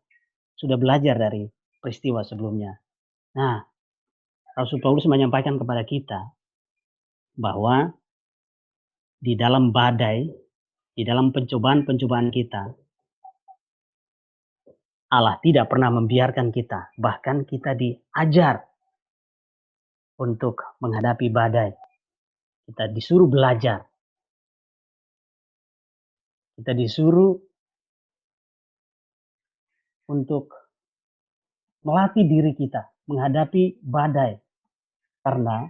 sudah belajar dari peristiwa sebelumnya. Nah, Rasul Paulus menyampaikan kepada kita bahwa di dalam badai, di dalam pencobaan-pencobaan kita, Allah tidak pernah membiarkan kita. Bahkan kita diajar untuk menghadapi badai. Kita disuruh belajar. Kita disuruh untuk melatih diri kita menghadapi badai. Karena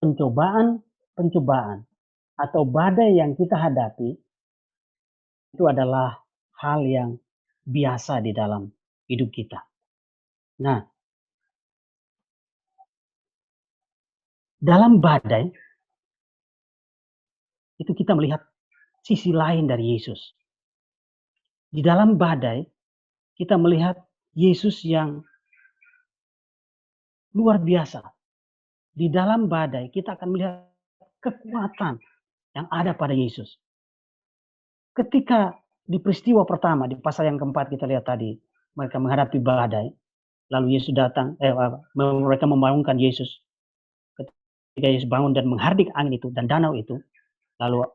pencobaan atau badai yang kita hadapi itu adalah hal yang biasa di dalam hidup kita. Nah, dalam badai itu kita melihat sisi lain dari Yesus. Di dalam badai kita melihat Yesus yang luar biasa. Di dalam badai kita akan melihat kekuatan yang ada pada Yesus. Ketika di peristiwa pertama, di pasal yang keempat kita lihat tadi, mereka menghadapi badai, lalu Yesus datang, mereka membangunkan Yesus. Ketika Yesus bangun dan menghardik angin itu dan danau itu, lalu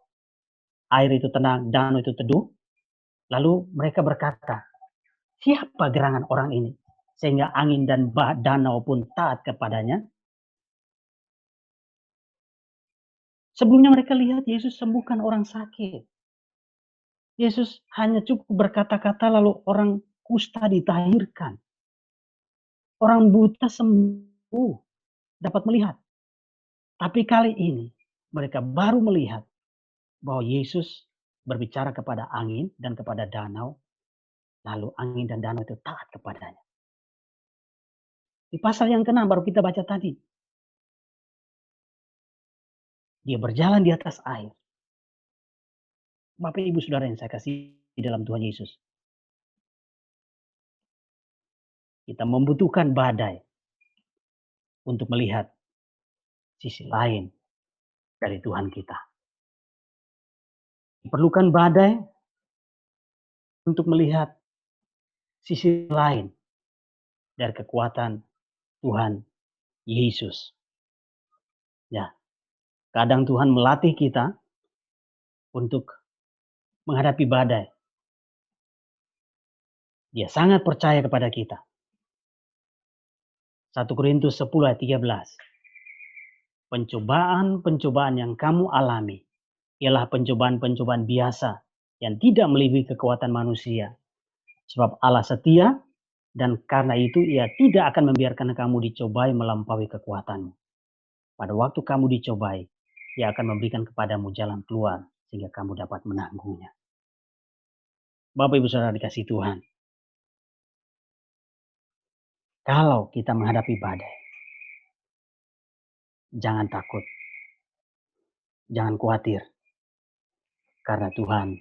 air itu tenang, danau itu teduh, lalu mereka berkata, siapa gerangan orang ini? Sehingga angin dan danau pun taat kepadanya. Sebelumnya mereka lihat Yesus sembuhkan orang sakit. Yesus hanya cukup berkata-kata lalu orang kusta ditahirkan. Orang buta sembuh, dapat melihat. Tapi kali ini mereka baru melihat bahwa Yesus berbicara kepada angin dan kepada danau, lalu angin dan danau itu taat kepadanya. Di pasal yang ke-6 baru kita baca tadi. Dia berjalan di atas air. Bapak Ibu Saudara yang saya kasih di dalam Tuhan Yesus. Kita membutuhkan badai untuk melihat sisi lain dari Tuhan kita. Diperlukan badai untuk melihat sisi lain dari kekuatan Tuhan Yesus. Ya, kadang Tuhan melatih kita untuk menghadapi badai. Dia sangat percaya kepada kita. 1 Korintus 10 ayat 13. Pencobaan-pencobaan yang kamu alami ialah pencobaan-pencobaan biasa yang tidak melebihi kekuatan manusia. Sebab Allah setia dan karena itu ia tidak akan membiarkan kamu dicobai melampaui kekuatanmu. Pada waktu kamu dicobai, ia akan memberikan kepadamu jalan keluar sehingga kamu dapat menanggungnya. Bapak Ibu Saudara dikasih Tuhan. Kalau kita menghadapi badai, jangan takut. Jangan khawatir. Karena Tuhan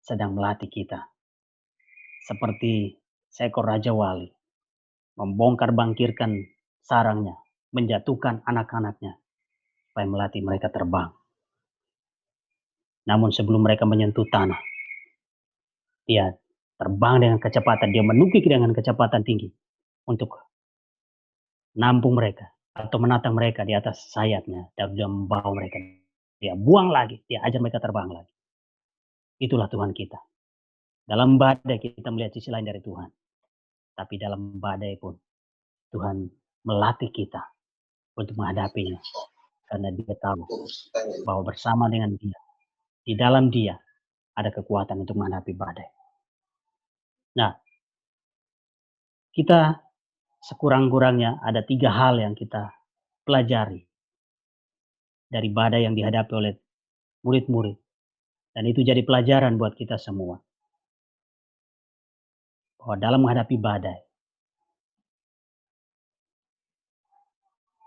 sedang melatih kita. Seperti seekor Raja Wali. Membongkar bangkirkan sarangnya. Menjatuhkan anak-anaknya. Supaya melatih mereka terbang. Namun sebelum mereka menyentuh tanah. Dia terbang dengan kecepatan. Dia menukik dengan kecepatan tinggi. Untuk nampung mereka. Atau menatang mereka di atas sayapnya. Dan dia membawa mereka. Dia buang lagi. Dia ajar mereka terbang lagi. Itulah Tuhan kita. Dalam badai kita melihat sisi lain dari Tuhan. Tapi dalam badai pun Tuhan melatih kita untuk menghadapinya. Karena dia tahu bahwa bersama dengan dia. Di dalam dia ada kekuatan untuk menghadapi badai. Nah, kita sekurang-kurangnya ada 3 hal yang kita pelajari. Dari badai yang dihadapi oleh murid-murid. Dan itu jadi pelajaran buat kita semua. Bahwa dalam menghadapi badai.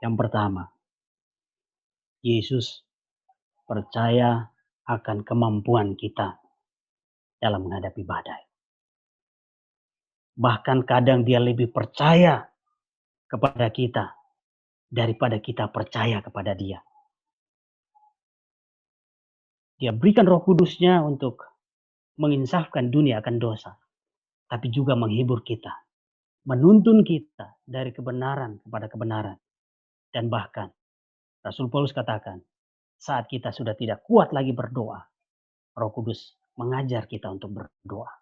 Yang pertama. Yesus percaya akan kemampuan kita dalam menghadapi badai. Bahkan kadang dia lebih percaya kepada kita daripada kita percaya kepada dia. Dia berikan Roh Kudus-Nya untuk menginsafkan dunia akan dosa. Tapi juga menghibur kita. Menuntun kita dari kebenaran kepada kebenaran. Dan bahkan Rasul Paulus katakan, saat kita sudah tidak kuat lagi berdoa, Roh Kudus mengajar kita untuk berdoa.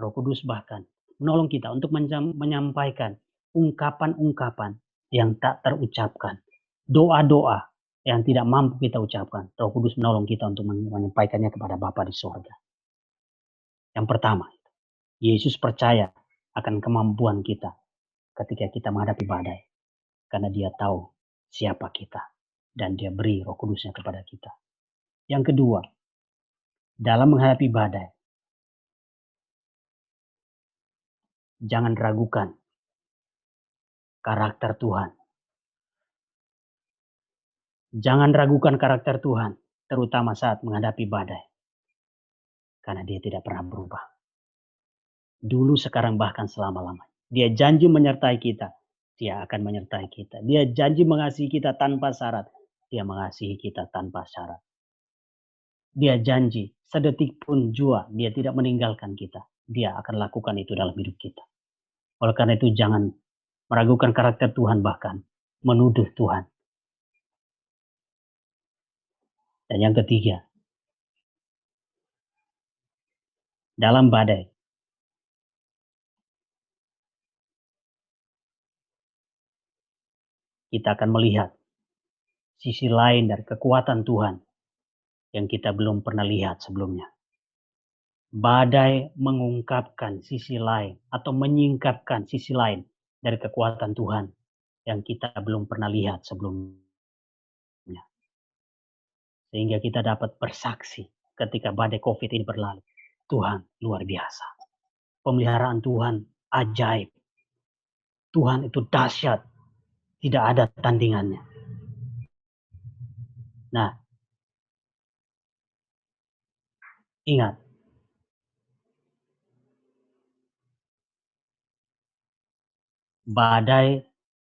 Roh Kudus bahkan menolong kita untuk menyampaikan ungkapan-ungkapan yang tak terucapkan. Doa-doa yang tidak mampu kita ucapkan. Roh Kudus menolong kita untuk menyampaikannya kepada Bapa di surga. Yang pertama, Yesus percaya akan kemampuan kita ketika kita menghadapi badai. Karena dia tahu siapa kita. Dan dia beri Roh Kudus-Nya kepada kita. Yang kedua, dalam menghadapi badai, jangan ragukan karakter Tuhan. Jangan ragukan karakter Tuhan, terutama saat menghadapi badai. Karena dia tidak pernah berubah. Dulu, sekarang, bahkan selama-lamanya. Dia janji menyertai kita. Dia akan menyertai kita. Dia janji mengasihi kita tanpa syarat. Dia mengasihi kita tanpa syarat. Dia janji sedetik pun jua dia tidak meninggalkan kita. Dia akan lakukan itu dalam hidup kita. Oleh karena itu jangan meragukan karakter Tuhan, bahkan menuduh Tuhan. Dan yang ketiga, dalam badai, kita akan melihat sisi lain dari kekuatan Tuhan yang kita belum pernah lihat sebelumnya. Badai mengungkapkan sisi lain atau menyingkapkan sisi lain dari kekuatan Tuhan yang kita belum pernah lihat sebelumnya. Sehingga kita dapat bersaksi ketika badai COVID ini berlalu. Tuhan luar biasa. Pemeliharaan Tuhan ajaib. Tuhan itu dahsyat. Tidak ada tandingannya. Nah, Ingat, badai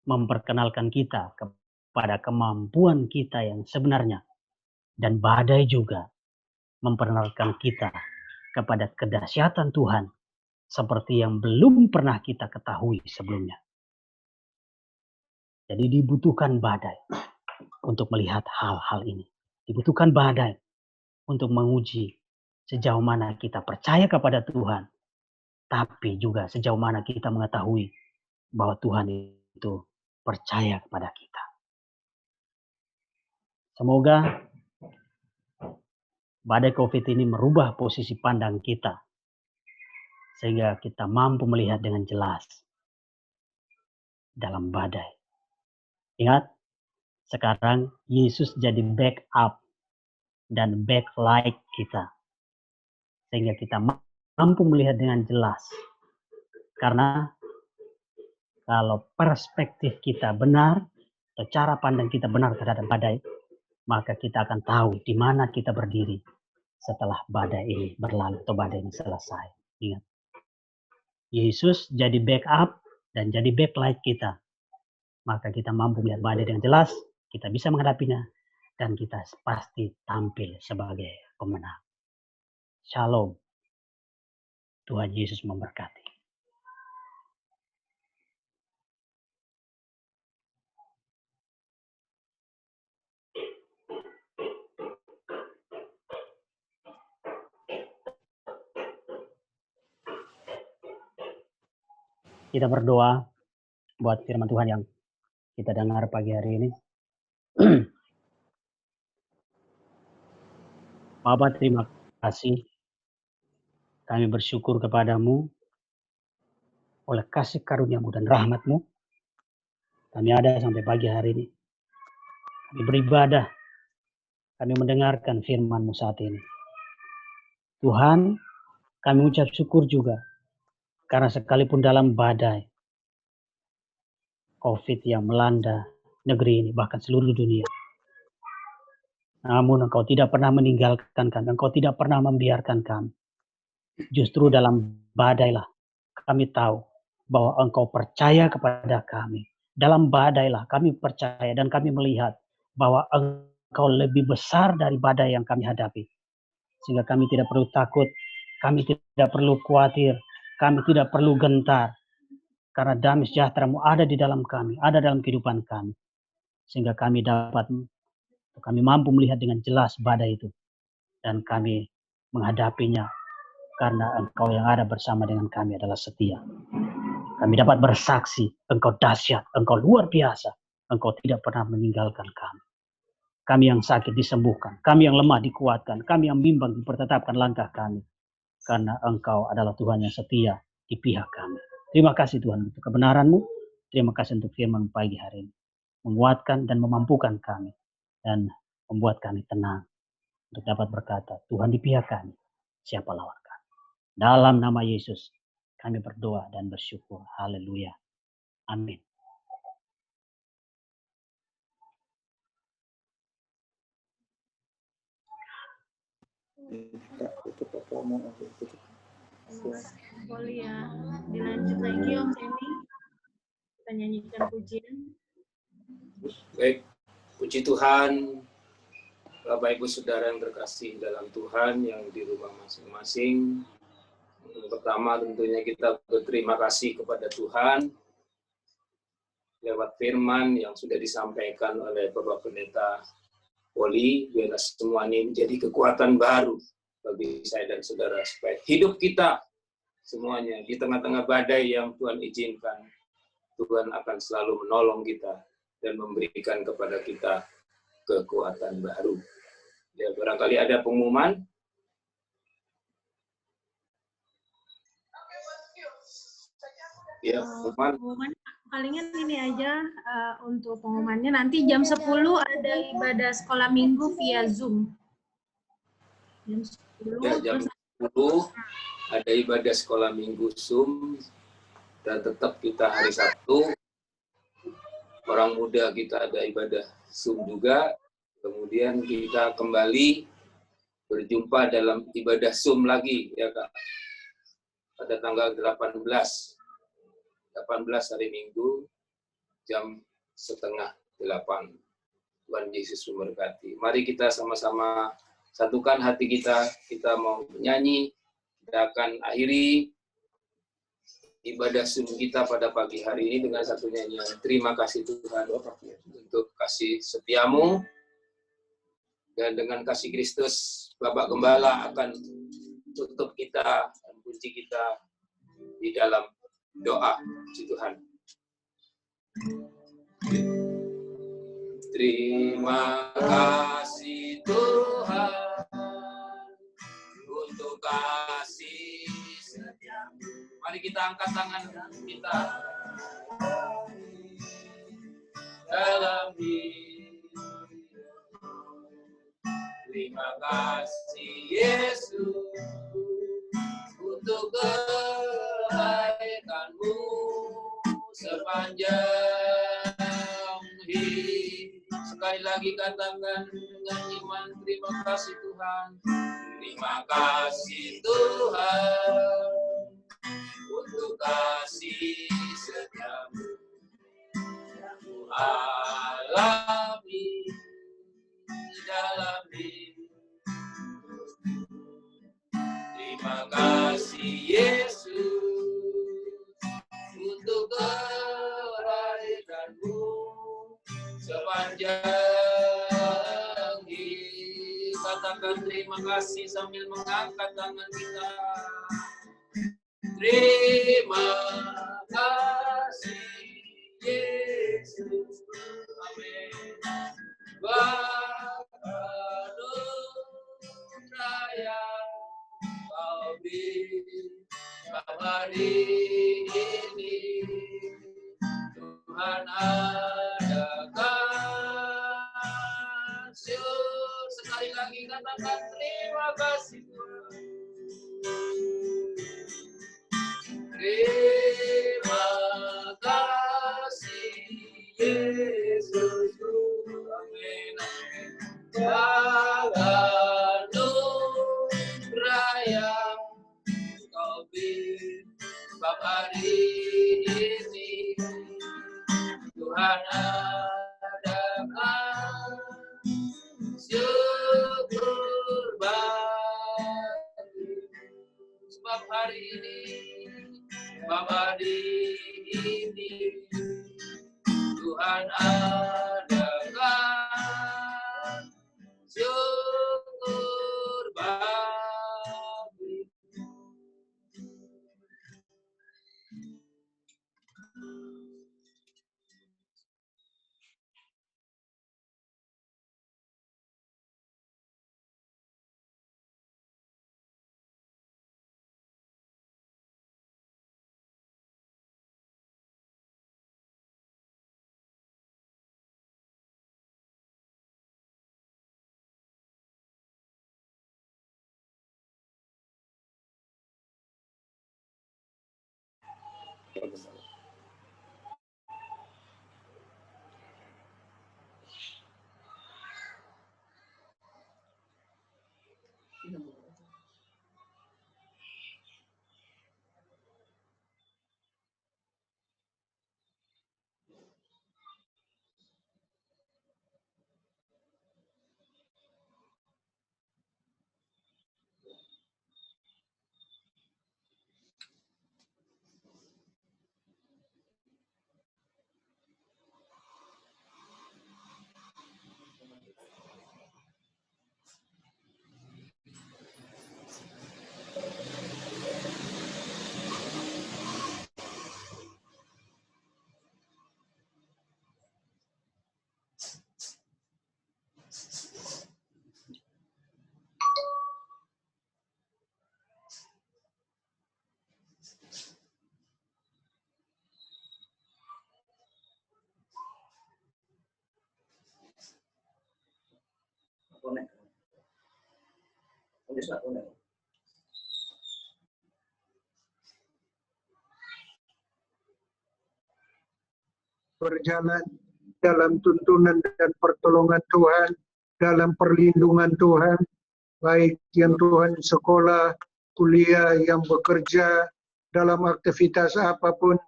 memperkenalkan kita kepada kemampuan kita yang sebenarnya. Dan badai juga memperkenalkan kita kepada kedahsyatan Tuhan seperti yang belum pernah kita ketahui sebelumnya. Jadi dibutuhkan badai untuk melihat hal-hal ini. Dibutuhkan badai untuk menguji sejauh mana kita percaya kepada Tuhan, tapi juga sejauh mana kita mengetahui bahwa Tuhan itu percaya kepada kita. Semoga badai COVID ini merubah posisi pandang kita, sehingga kita mampu melihat dengan jelas dalam badai. Ingat, sekarang Yesus jadi backup dan backlight kita, sehingga kita mampu melihat dengan jelas. Karena kalau perspektif kita benar, atau cara pandang kita benar terhadap badai, maka kita akan tahu di mana kita berdiri setelah badai ini berlalu atau badai ini selesai. Ingat, Yesus jadi backup dan jadi backlight kita. Maka kita mampu melihat badai dengan jelas, kita bisa menghadapinya, dan kita pasti tampil sebagai pemenang. Shalom. Tuhan Yesus memberkati. Kita berdoa buat firman Tuhan yang kita dengar pagi hari ini. Bapa, terima kasih. Kami bersyukur kepadamu oleh kasih karunia-Mu dan rahmat-Mu. Kami ada sampai pagi hari ini. Kami beribadah. Kami mendengarkan firman-Mu saat ini. Tuhan, kami ucap syukur juga. Karena sekalipun dalam badai COVID yang melanda negeri ini, bahkan seluruh dunia, namun Engkau tidak pernah meninggalkan kami. Engkau tidak pernah membiarkan kami. Justru dalam badailah kami tahu bahwa Engkau percaya kepada kami. Dalam badailah kami percaya dan kami melihat bahwa Engkau lebih besar dari badai yang kami hadapi. Sehingga kami tidak perlu takut, kami tidak perlu khawatir, kami tidak perlu gentar. Karena damai sejahtera-Mu ada di dalam kami, ada dalam kehidupan kami. Sehingga kami mampu melihat dengan jelas badai itu. Dan kami menghadapinya karena Engkau yang ada bersama dengan kami adalah setia. Kami dapat bersaksi, Engkau dahsyat, Engkau luar biasa. Engkau tidak pernah meninggalkan kami. Kami yang sakit disembuhkan, kami yang lemah dikuatkan, kami yang bimbang dipertetapkan langkah kami. Karena Engkau adalah Tuhan yang setia di pihak kami. Terima kasih Tuhan untuk kebenaran-Mu. Terima kasih untuk firman pagi hari ini. Menguatkan dan memampukan kami. Dan membuat kami tenang untuk dapat berkata, Tuhan di pihak kami, siapa lawan kami. Dalam nama Yesus, kami berdoa dan bersyukur. Haleluya. Amin. Boleh ya. Dilanjut lagi Om Denny. Kita nyanyikan pujian. Baik, puji Tuhan, Bapak Ibu Saudara yang terkasih dalam Tuhan yang di rumah masing-masing. Pertama tentunya kita berterima kasih kepada Tuhan lewat firman yang sudah disampaikan oleh Bapak Pendeta Poli. Biarlah semua ini menjadi kekuatan baru bagi saya dan saudara supaya hidup kita semuanya di tengah-tengah badai yang Tuhan izinkan, Tuhan akan selalu menolong kita dan memberikan kepada kita kekuatan baru. Ya, barangkali ada pengumuman. Ya, pengumuman palingan ini aja untuk pengumumannya. Nanti jam 10 ada ibadah sekolah minggu via Zoom. Jam 10, ya, jam 10 ada ibadah sekolah minggu Zoom. Dan tetap kita hari Sabtu, orang muda kita ada ibadah Zoom juga. Kemudian kita kembali berjumpa dalam ibadah Zoom lagi ya Kak. Pada tanggal 18 hari Minggu jam 7:30. Tuhan Yesus memberkati. Mari kita sama-sama satukan hati kita. Kita mau menyanyi. Kita akan akhiri ibadah Zoom kita pada pagi hari ini dengan satu nyanyian. Terima kasih Tuhan untuk kasih setiamu. Dan dengan kasih Kristus, Bapak Gembala akan tutup kita dan kunci kita di dalam doa. Puji Tuhan. Terima kasih Tuhan untuk kasih setiamu. Mari kita angkat tangan kita dalam hidup. Terima kasih Yesus untuk kebaikan-Mu sepanjang hidup. Sekali lagi katakan dengan iman, terima kasih Tuhan. Terima kasih Tuhan untuk kasih setiamu yang Ku alami dalam hidup. Terima kasih Yesus untuk kebaikan-Mu sepanjang hidup. Katakan terima kasih sambil mengangkat tangan kita. Terima kasih Yesus. Amin. Anugerah yang Kau beri hari ini, Tuhan adakan syukur. Sekali lagi katakan terima kasih Tuhan. Terima kasih Yesus. Amin. Anugerah yang Kau beri hari ini, Tuhan adakan syukur bagi. Sebab hari ini Tuhan adakan syukur bagi. Berjalan dalam tuntunan dan pertolongan Tuhan, dalam perlindungan Tuhan, baik yang Tuhan sekolah, kuliah, yang bekerja, dalam aktivitas apapun,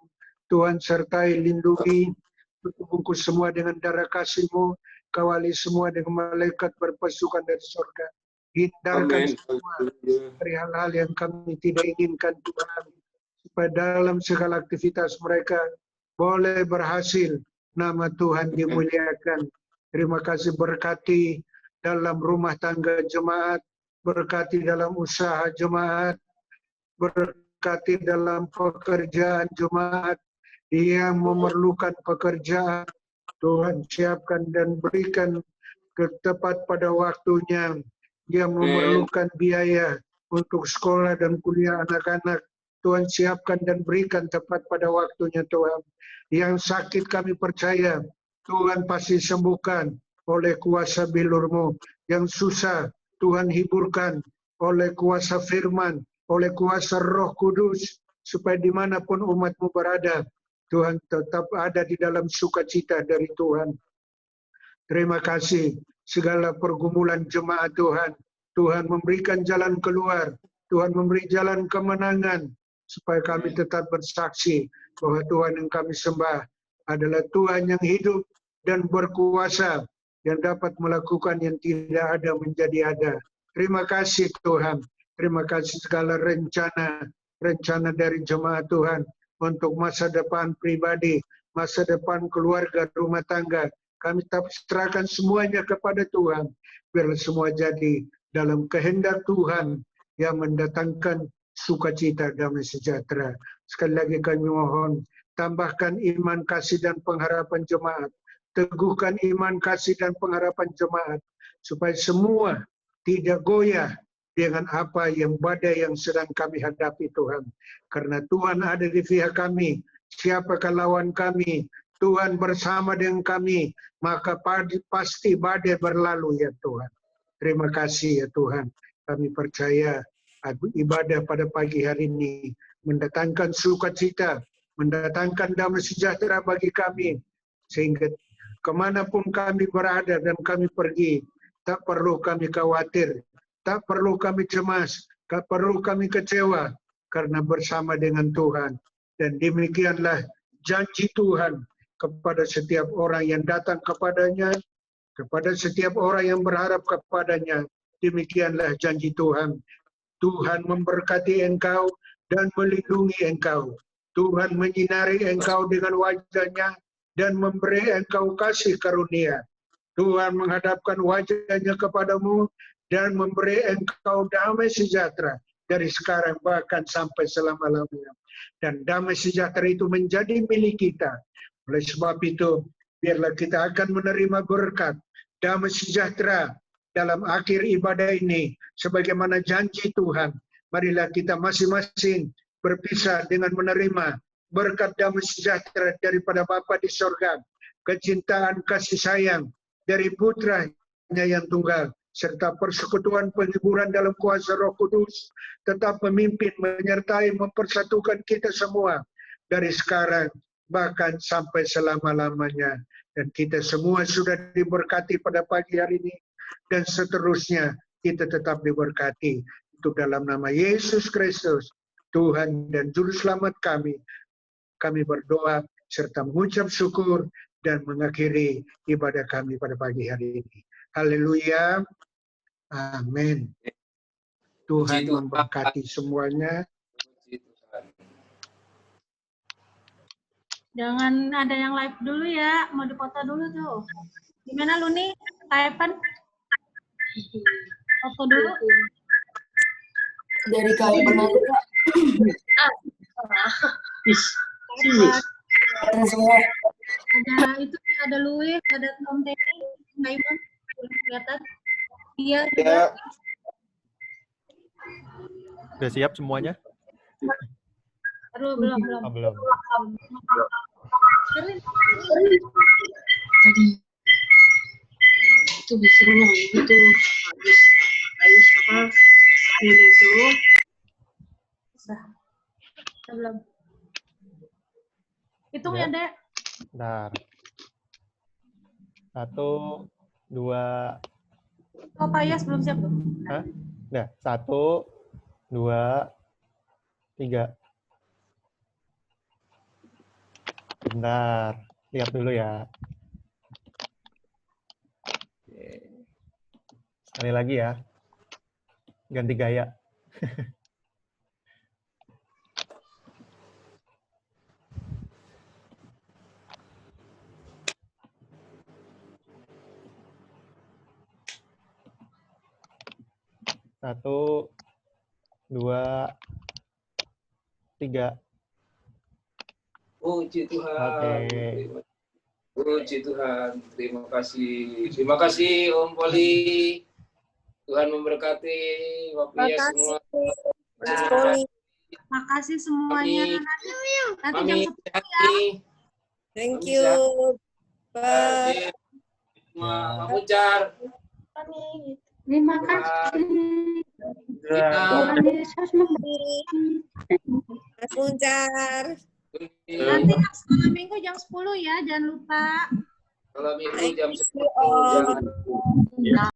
Tuhan sertai, lindungi, bungkus semua dengan darah kasih-Mu, kawali semua dengan malaikat berpasukan dari surga. Hindarkan Amin. semua dari hal-hal yang kami tidak inginkan Tuhan, supaya dalam segala aktivitas mereka boleh berhasil, nama Tuhan dimuliakan. Terima kasih, berkati dalam rumah tangga jemaat, berkati dalam usaha jemaat, berkati dalam pekerjaan jemaat yang memerlukan pekerjaan. Tuhan siapkan dan berikan tepat pada waktunya. Yang memerlukan biaya untuk sekolah dan kuliah anak-anak, Tuhan siapkan dan berikan tepat pada waktunya Tuhan. Yang sakit kami percaya Tuhan pasti sembuhkan oleh kuasa bilur-Mu. Yang susah Tuhan hiburkan oleh kuasa firman, oleh kuasa Roh Kudus, supaya dimanapun umat-Mu berada, Tuhan tetap ada di dalam sukacita dari Tuhan. Terima kasih segala pergumulan jemaat Tuhan. Tuhan memberikan jalan keluar. Tuhan memberi jalan kemenangan. Supaya kami tetap bersaksi bahwa Tuhan yang kami sembah adalah Tuhan yang hidup dan berkuasa, yang dapat melakukan yang tidak ada menjadi ada. Terima kasih Tuhan. Terima kasih segala rencana dari jemaat Tuhan untuk masa depan pribadi, masa depan keluarga, rumah tangga. Kami serahkan semuanya kepada Tuhan. Biarlah semua jadi dalam kehendak Tuhan yang mendatangkan sukacita, damai sejahtera. Sekali lagi kami mohon, tambahkan iman, kasih, dan pengharapan jemaat. Teguhkan iman, kasih, dan pengharapan jemaat. Supaya semua tidak goyah dengan apa yang badai yang sedang kami hadapi Tuhan. Karena Tuhan ada di pihak kami. Siapakah lawan kami? Tuhan bersama dengan kami, maka pasti badai berlalu ya Tuhan. Terima kasih ya Tuhan. Kami percaya ibadah pada pagi hari ini mendatangkan sukacita, mendatangkan damai sejahtera bagi kami. Sehingga kemanapun kami berada dan kami pergi, tak perlu kami khawatir, tak perlu kami cemas, tak perlu kami kecewa, karena bersama dengan Tuhan. Dan demikianlah janji Tuhan kepada setiap orang yang datang kepadanya, kepada setiap orang yang berharap kepadanya. Demikianlah janji Tuhan. Tuhan memberkati engkau dan melindungi engkau. Tuhan menyinari engkau dengan wajah-Nya dan memberi engkau kasih karunia. Tuhan menghadapkan wajah-Nya kepadamu dan memberi engkau damai sejahtera dari sekarang bahkan sampai selama-lamanya. Dan damai sejahtera itu menjadi milik kita. Oleh sebab itu, biarlah kita akan menerima berkat damai sejahtera dalam akhir ibadah ini, sebagaimana janji Tuhan. Marilah kita masing-masing berpisah dengan menerima berkat damai sejahtera daripada Bapa di sorga, kecintaan kasih sayang dari Putranya yang tunggal, serta persekutuan penghiburan dalam kuasa Roh Kudus, tetap memimpin, menyertai, mempersatukan kita semua dari sekarang bahkan sampai selama-lamanya. Dan kita semua sudah diberkati pada pagi hari ini, dan seterusnya kita tetap diberkati. Itu dalam nama Yesus Kristus, Tuhan dan Juru Selamat kami berdoa serta mengucap syukur dan mengakhiri ibadah kami pada pagi hari ini. Haleluya. Amin. Tuhan memberkati semuanya. Jangan ada yang live dulu ya, mau dipoto dulu tuh. Gimana lu nih, live-an? Foto dulu. Dari kali benar. Semua. Ada itu, ada Louis, ada Tom Teddy, Simon, kelihatan. Iya juga. Udah siap semuanya? Belum. Oh, belum. Tadi itu bisa itu habis apa itu Belum. Hitung ya, Dek. Bentar. 1, 2. Oh, Pak Yas belum siap tuh. Hah? Nah, 1, 2, 3. Bentar, lihat dulu ya. Oke. Sekali lagi ya. Ganti gaya. Satu, 2, 3. Puji Tuhan. Oke. Puji Tuhan. Terima kasih. Terima kasih Om Poli. Tuhan memberkati Bapak ya semua. Mas Poli. Makasih semuanya. Nanti jam Mami, 10 sehat ya. nih. Thank Mami, you. sehat. Bye. Pak Ucar. Terima kasih. Mas Muncar. Nanti sekolah minggu jam 10 ya, jangan lupa. Kalau minggu jam Thank you all. 10.